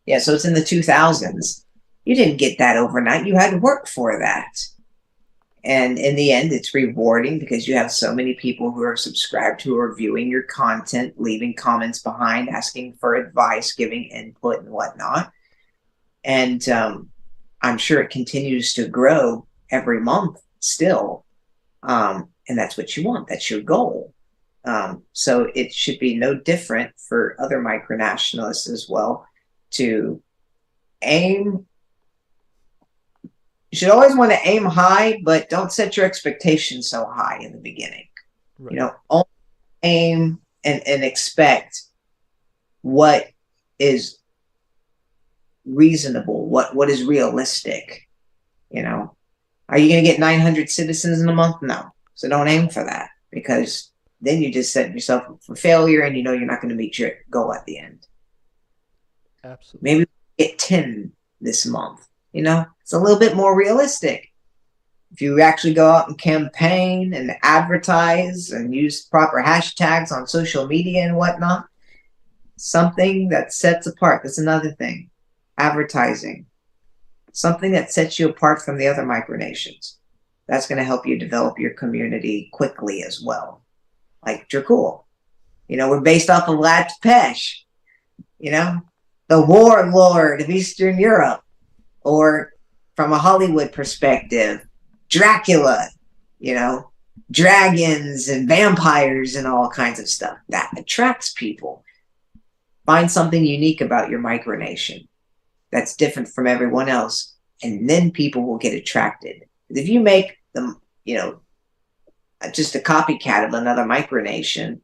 Yeah, so it's in the 2000s. You didn't get that overnight. You had to work for that. And in the end, it's rewarding because you have so many people who are subscribed, who are viewing your content, leaving comments behind, asking for advice, giving input and whatnot. And I'm sure it continues to grow every month still. And that's what you want. That's your goal. So it should be no different for other micronationalists as well to aim. You should always want to aim high, but don't set your expectations so high in the beginning. Right. You know, only aim and expect what is reasonable, what is realistic. You know, are you going to get 900 citizens in a month? No. So don't aim for that, because then you just set yourself up for failure, and you know you're not going to meet your goal at the end. Absolutely. Maybe get 10 this month. You know, it's a little bit more realistic. If you actually go out and campaign and advertise and use proper hashtags on social media and whatnot, something that sets apart. That's another thing. Advertising. Something that sets you apart from the other micronations. That's going to help you develop your community quickly as well. Like Dracul. You know, we're based off of Vlad Tepes, you know, the warlord of Eastern Europe. Or from a Hollywood perspective, Dracula, you know, dragons and vampires and all kinds of stuff. That attracts people. Find something unique about your micronation that's different from everyone else, and then people will get attracted. If you make them, you know, just a copycat of another micronation,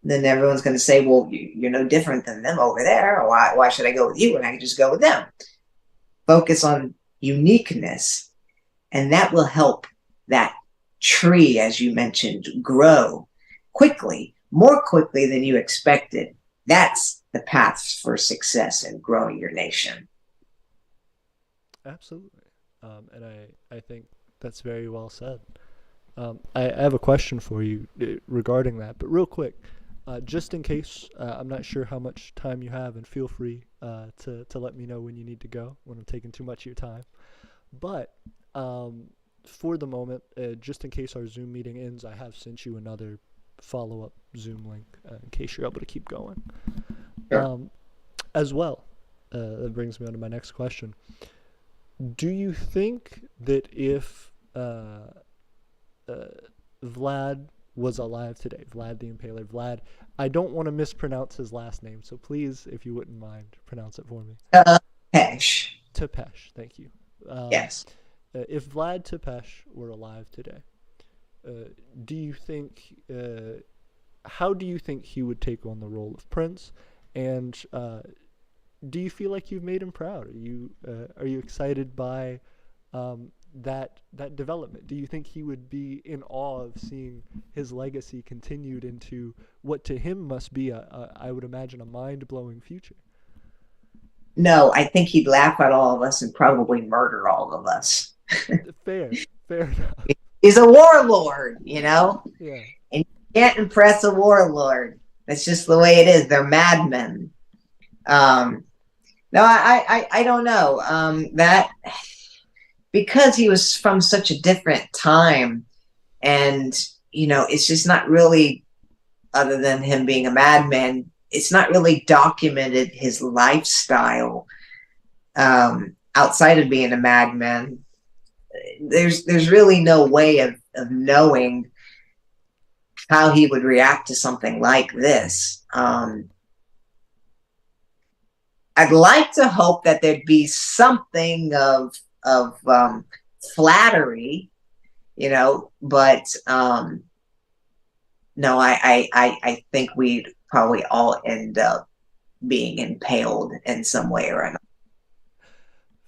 then everyone's going to say, well, you're no different than them over there. Why should I go with you when I can just go with them? Focus on uniqueness, and that will help that tree, as you mentioned, grow quickly, more quickly than you expected. That's the path for success in growing your nation. Absolutely. And I think that's very well said. I have a question for you regarding that, but real quick, just in case, I'm not sure how much time you have, and feel free to let me know when you need to go, when I'm taking too much of your time. But for the moment, just in case our Zoom meeting ends, I have sent you another follow-up Zoom link in case you're able to keep going. Sure. As well, that brings me on to my next question. Do you think that if Vlad was alive today, Vlad the Impaler, I don't want to mispronounce his last name, so please, if you wouldn't mind, pronounce it for me. Tepesh. Tepes, thank you. Yes. If Vlad Tepes were alive today, do you think, how do you think he would take on the role of prince? And do you feel like you've made him proud? Are you excited by that development? Do you think he would be in awe of seeing his legacy continued into what to him must be I would imagine, a mind-blowing future? No, I think he'd laugh at all of us and probably murder all of us. Fair enough. He's a warlord, you know? Yeah. And you can't impress a warlord. That's just the way it is. They're madmen. No, I don't know. That because he was from such a different time, and you know, it's just not really, other than him being a madman, it's not really documented his lifestyle outside of being a madman. There's really no way of knowing how he would react to something like this. I'd like to hope that there'd be something of flattery, you know, but no, I think we'd probably all end up being impaled in some way or another.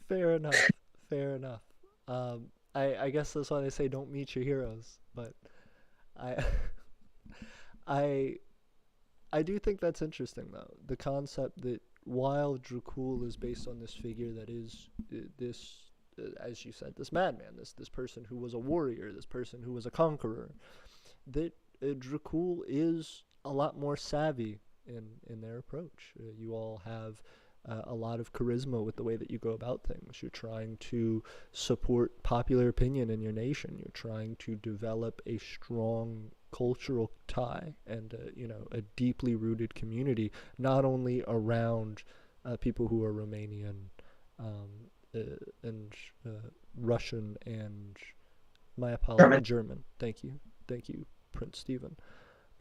Fair enough. Fair enough. I guess that's why they say don't meet your heroes, but I I I do think that's interesting, though. The concept that while Dracul is based on this figure that is this, as you said, this madman, this person who was a warrior, this person who was a conqueror, that Dracul is a lot more savvy in their approach. You all have a lot of charisma with the way that you go about things. You're trying to support popular opinion in your nation. You're trying to develop a strong cultural tie and a deeply rooted community, not only around people who are Romanian um, and Russian and my apologies, German. German. Thank you, Prince Stephen.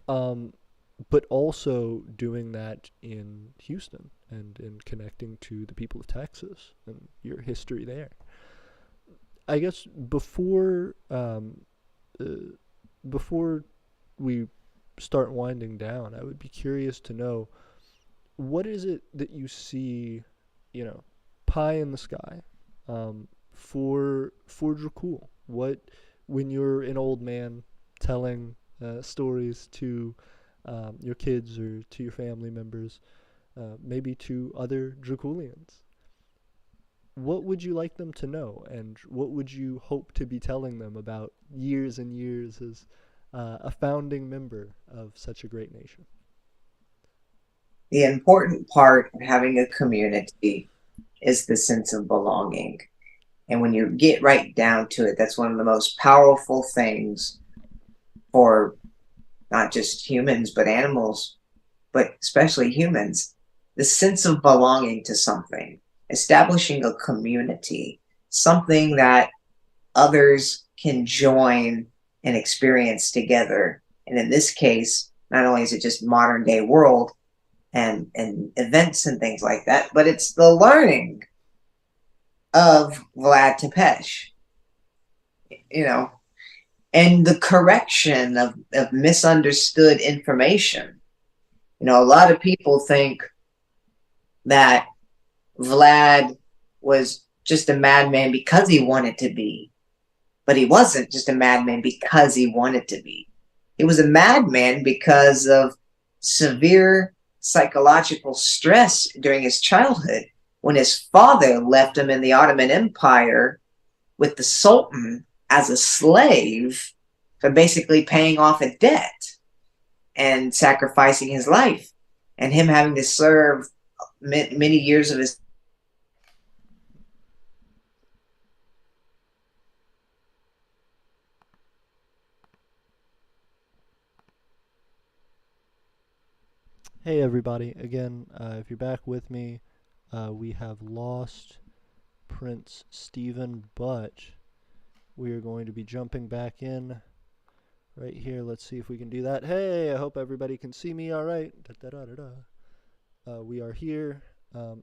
Um, but also doing that in Houston and in connecting to the people of Texas and your history there. I guess uh, before we start winding down, I would be curious to know, what is it that you see, you know, pie in the sky, for Dracul? What, when you're an old man telling stories to your kids or to your family members, maybe to other Draculians, what would you like them to know, and what would you hope to be telling them about years and years as a founding member of such a great nation? The important part of having a community is the sense of belonging. And when you get right down to it, that's one of the most powerful things for not just humans, but animals, but especially humans. The sense of belonging to something, establishing a community, something that others can join and experience together. And in this case, not only is it just modern day world and events and things like that, but it's the learning of Vlad Tepes, you know, and the correction of misunderstood information. You know, a lot of people think that Vlad was just a madman because he wanted to be, but he wasn't just a madman because he wanted to be. He was a madman because of severe psychological stress during his childhood when his father left him in the Ottoman Empire with the Sultan as a slave for basically paying off a debt and sacrificing his life, and him having to serve many years of his. Hey everybody, again, if you're back with me, we have lost Prince Stephen, but we are going to be jumping back in right here. Let's see if we can do that. Hey, I hope everybody can see me all right. We are here.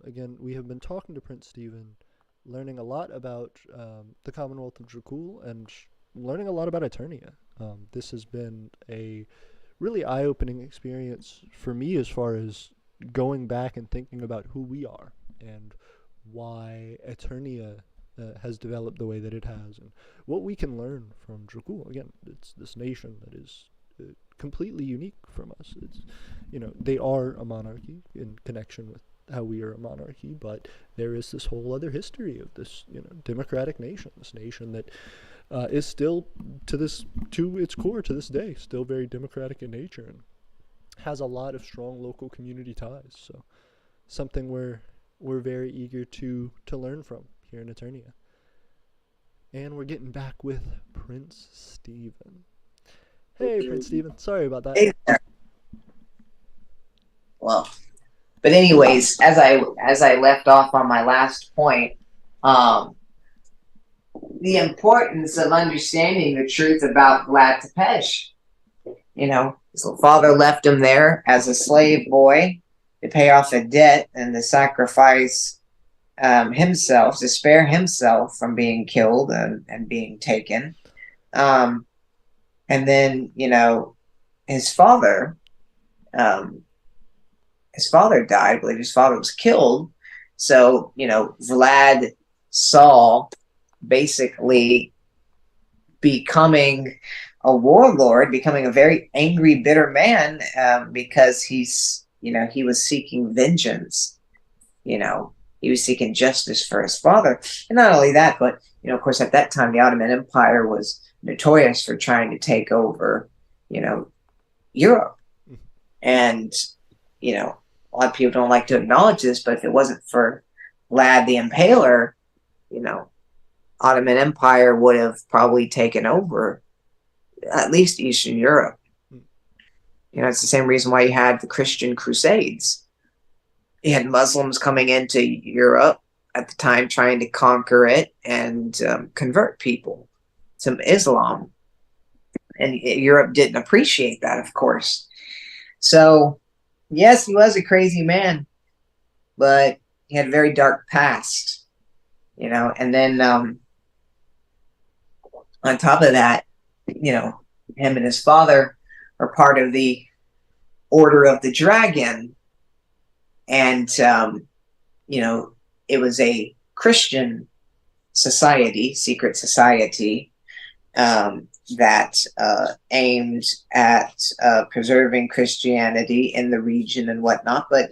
Again, we have been talking to Prince Stephen, learning a lot about the Commonwealth of Dracul and learning a lot about Aeternia. This has been a really eye-opening experience for me as far as going back and thinking about who we are and why Aeternia has developed the way that it has, and what we can learn from Dracul. Again, it's this nation that is completely unique from us. It's, you know, they are a monarchy in connection with how we are a monarchy, but there is this whole other history of this, you know, democratic nation, this nation that is still to its core to this day still very democratic in nature and has a lot of strong local community ties. So something we're very eager to learn from here in Aeternia. And we're getting back with Prince Stephen. Hey, Prince Stephen. Sorry about that. Well, but anyways, as I left off on my last point, the importance of understanding the truth about Vlad Tepes. You know, his father left him there as a slave boy to pay off a debt and to sacrifice himself, to spare himself from being killed and being taken. And then, you know, his father died. I believe his father was killed. So, you know, Vlad saw basically becoming a warlord, becoming a very angry, bitter man, because he was seeking vengeance. You know, he was seeking justice for his father. And not only that, but, you know, of course, at that time, the Ottoman Empire was notorious for trying to take over, you know, Europe. And, you know, a lot of people don't like to acknowledge this, but if it wasn't for Vlad the Impaler, you know, Ottoman Empire would have probably taken over at least Eastern Europe. You know, it's the same reason why you had the Christian Crusades. You had Muslims coming into Europe, at the time trying to conquer it and convert people to Islam. And Europe didn't appreciate that, of course. So, yes, he was a crazy man, but he had a very dark past, And then on top of that, him and his father are part of the Order of the Dragon. And, it was a Christian society, secret society, that aimed at preserving Christianity in the region and whatnot. But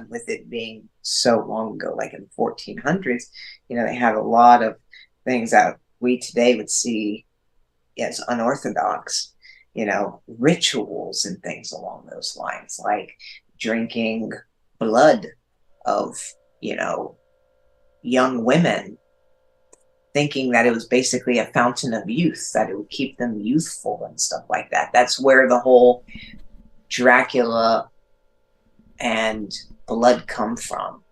with it being so long ago, like in the 1400s, they had a lot of things that we today would see as unorthodox, rituals and things along those lines, like drinking blood of, young women, thinking that it was basically a fountain of youth, that it would keep them youthful and stuff like that. That's where the whole Dracula and blood come from.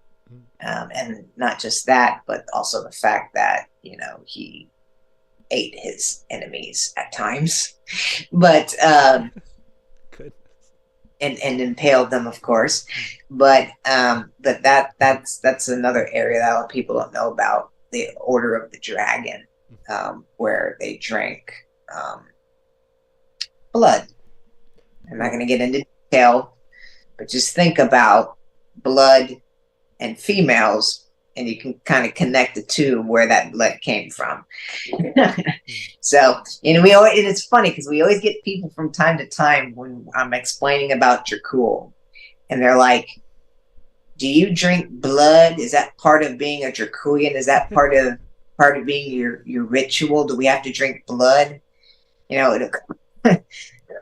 And not just that, but also the fact that, he ate his enemies at times, but and impaled them, of course. But that's another area that a lot of people don't know about, the Order of the Dragon, where they drank blood. I'm not going to get into detail, but just think about blood and females, and you can kind of connect the two, where that blood came from. So, it's funny because we always get people from time to time when I'm explaining about Dracul, and they're like, do you drink blood? Is that part of being a Draculian? Is that part of being your ritual? Do we have to drink blood? Of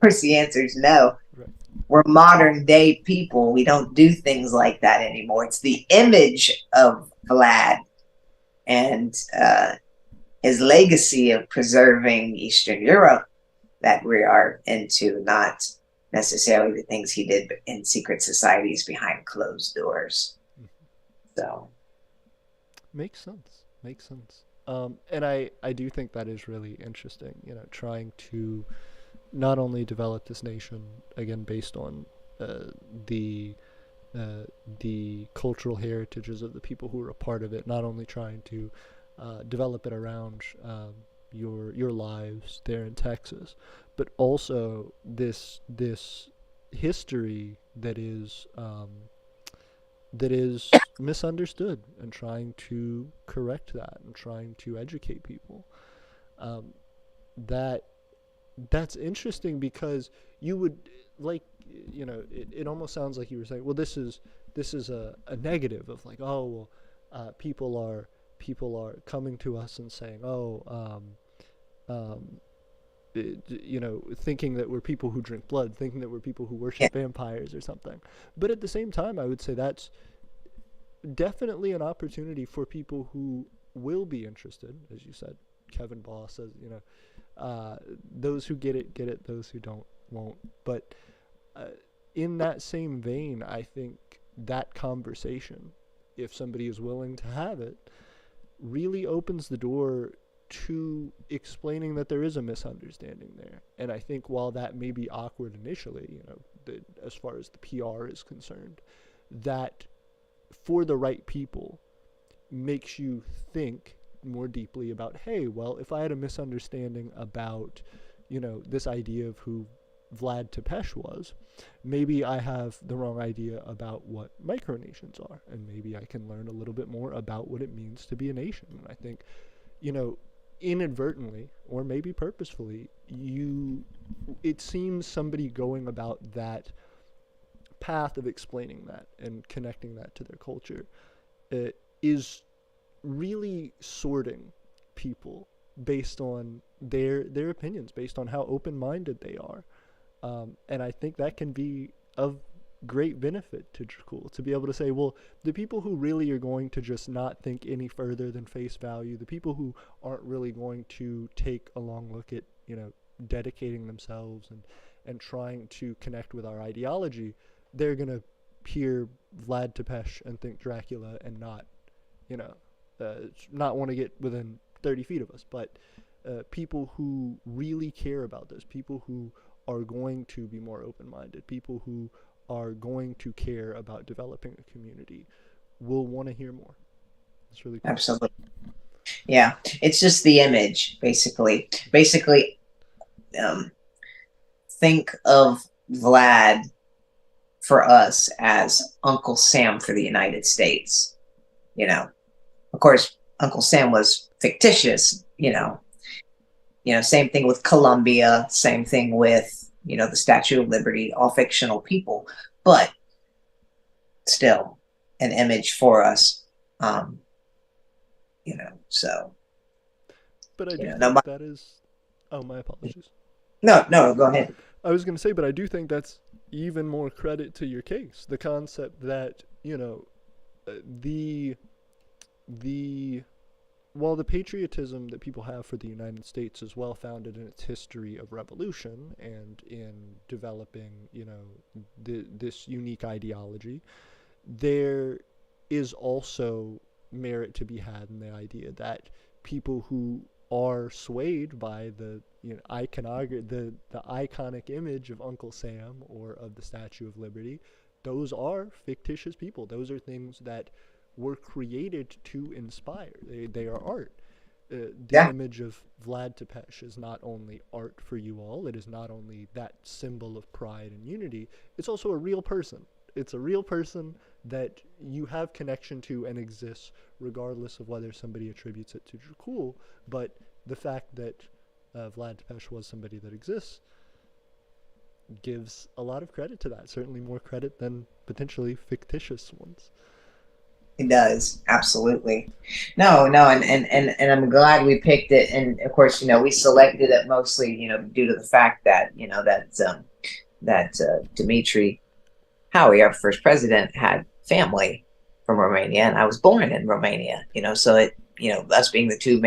course the answer is no. Right. We're modern day people. We don't do things like that anymore. It's the image of Vlad and his legacy of preserving Eastern Europe that we are into, not necessarily the things he did in secret societies behind closed doors. So makes sense. And I do think that is really interesting, trying to not only develop this nation again based on the cultural heritages of the people who are a part of it, not only trying to develop it around your lives there in Texas, but also this history that is misunderstood, and trying to correct that and trying to educate people. That's interesting, because you would it almost sounds like you were saying, well, this is a negative of like, oh well, people are coming to us and saying, thinking that we're people who drink blood, thinking that we're people who worship vampires or something. But at the same time, I would say that's definitely an opportunity for people who will be interested, as you said. Kevin Ball says, those who get it, those who don't won't. But in that same vein, I think that conversation, if somebody is willing to have it, really opens the door to explaining that there is a misunderstanding there. And I think while that may be awkward initially, as far as the PR is concerned, that for the right people makes you think more deeply about, hey, well, if I had a misunderstanding about, this idea of who Vlad Tepes was, maybe I have the wrong idea about what micronations are, and maybe I can learn a little bit more about what it means to be a nation. And I think, inadvertently, or maybe purposefully, it seems somebody going about that path of explaining that and connecting that to their culture is really sorting people based on their opinions, based on how open-minded they are. And I think that can be of great benefit to Dracul, to be able to say, well, the people who really are going to just not think any further than face value, the people who aren't really going to take a long look at, dedicating themselves and trying to connect with our ideology, they're going to hear Vlad Tepes and think Dracula and not, not want to get within 30 feet of us, but people who really care about this, people who are going to be more open-minded, people who are going to care about developing a community will want to hear more. It's really cool. Absolutely. Yeah, it's just the image, basically. Basically, think of Vlad for us as Uncle Sam for the United States. You know, of course, Uncle Sam was fictitious. Same thing with Columbia. Same thing with the Statue of Liberty. All fictional people, but still an image for us. So. But I do think that is. Oh, my apologies. No, go ahead. I was going to say, but I do think that's even more credit to your case. The concept that, while the patriotism that people have for the United States is well founded in its history of revolution and in developing, this unique ideology, there is also merit to be had in the idea that people who are swayed by the iconic image of Uncle Sam or of the Statue of Liberty, those are fictitious people. Those are things that were created to inspire. They are art. The image of Vlad Tepes is not only art for you all, it is not only that symbol of pride and unity, it's also a real person. It's a real person that you have connection to and exists regardless of whether somebody attributes it to Dracul, but the fact that Vlad Tepes was somebody that exists gives a lot of credit to that, certainly more credit than potentially fictitious ones. It does, absolutely. No, and I'm glad we picked it. And of course, we selected it mostly, due to the fact that, that Dimitri Howie, our first president, had family from Romania, and I was born in Romania. So it, us being the two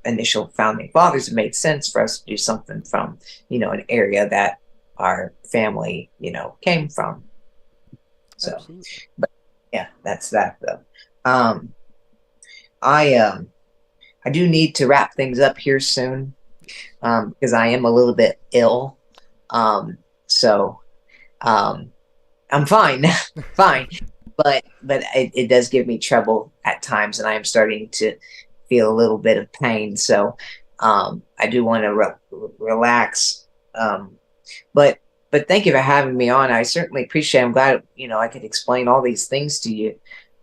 initial founding fathers, it made sense for us to do something from, an area that our family, came from. So, absolutely. But yeah, that's that though. I do need to wrap things up here soon, because I am a little bit ill. So I'm fine, fine, but it does give me trouble at times, and I am starting to feel a little bit of pain. So I do want to relax. But thank you for having me on. I certainly appreciate it. I'm glad, I could explain all these things to you.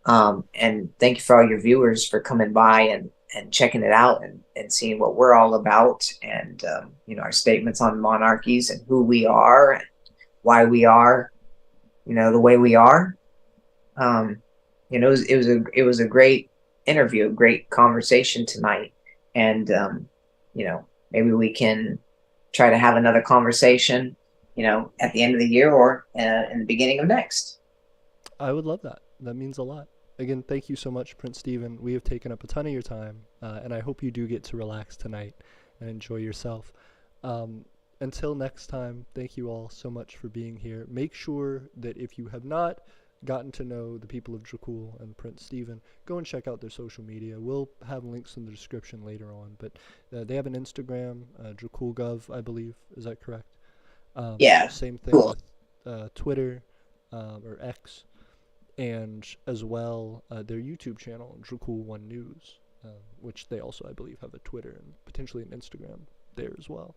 And thank you for all your viewers for coming by and checking it out and seeing what we're all about, and, our statements on monarchies and who we are and why we are, the way we are. It was a great interview, a great conversation tonight. And, maybe we can try to have another conversation, at the end of the year or in the beginning of next. I would love that. That means a lot. Again, thank you so much, Prince Stephen. We have taken up a ton of your time, and I hope you do get to relax tonight and enjoy yourself. Until next time, thank you all so much for being here. Make sure that if you have not gotten to know the people of Dracul and Prince Stephen, go and check out their social media. We'll have links in the description later on, but they have an Instagram, DraculGov, I believe. Is that correct? Yeah. Same thing cool. with Twitter or X, and as well their YouTube channel, Dracul One News, which they also, I believe, have a Twitter and potentially an Instagram there as well.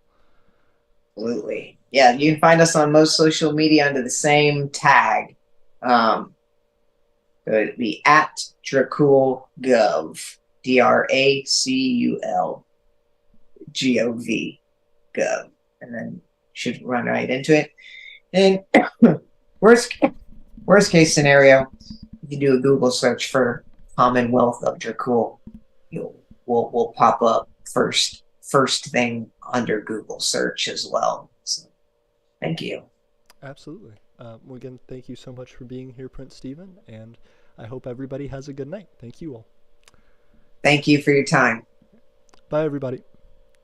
Absolutely. Yeah, you can find us on most social media under the same tag. It would be at DraculGov, DRACULGOV, Gov, and then should run right into it. And worst case scenario, if you do a Google search for Commonwealth of Dracul, we'll pop up first thing under Google search as well. So, thank you. Absolutely. Well, again, thank you so much for being here, Prince Stephen, and I hope everybody has a good night. Thank you all. Thank you for your time. Bye, everybody.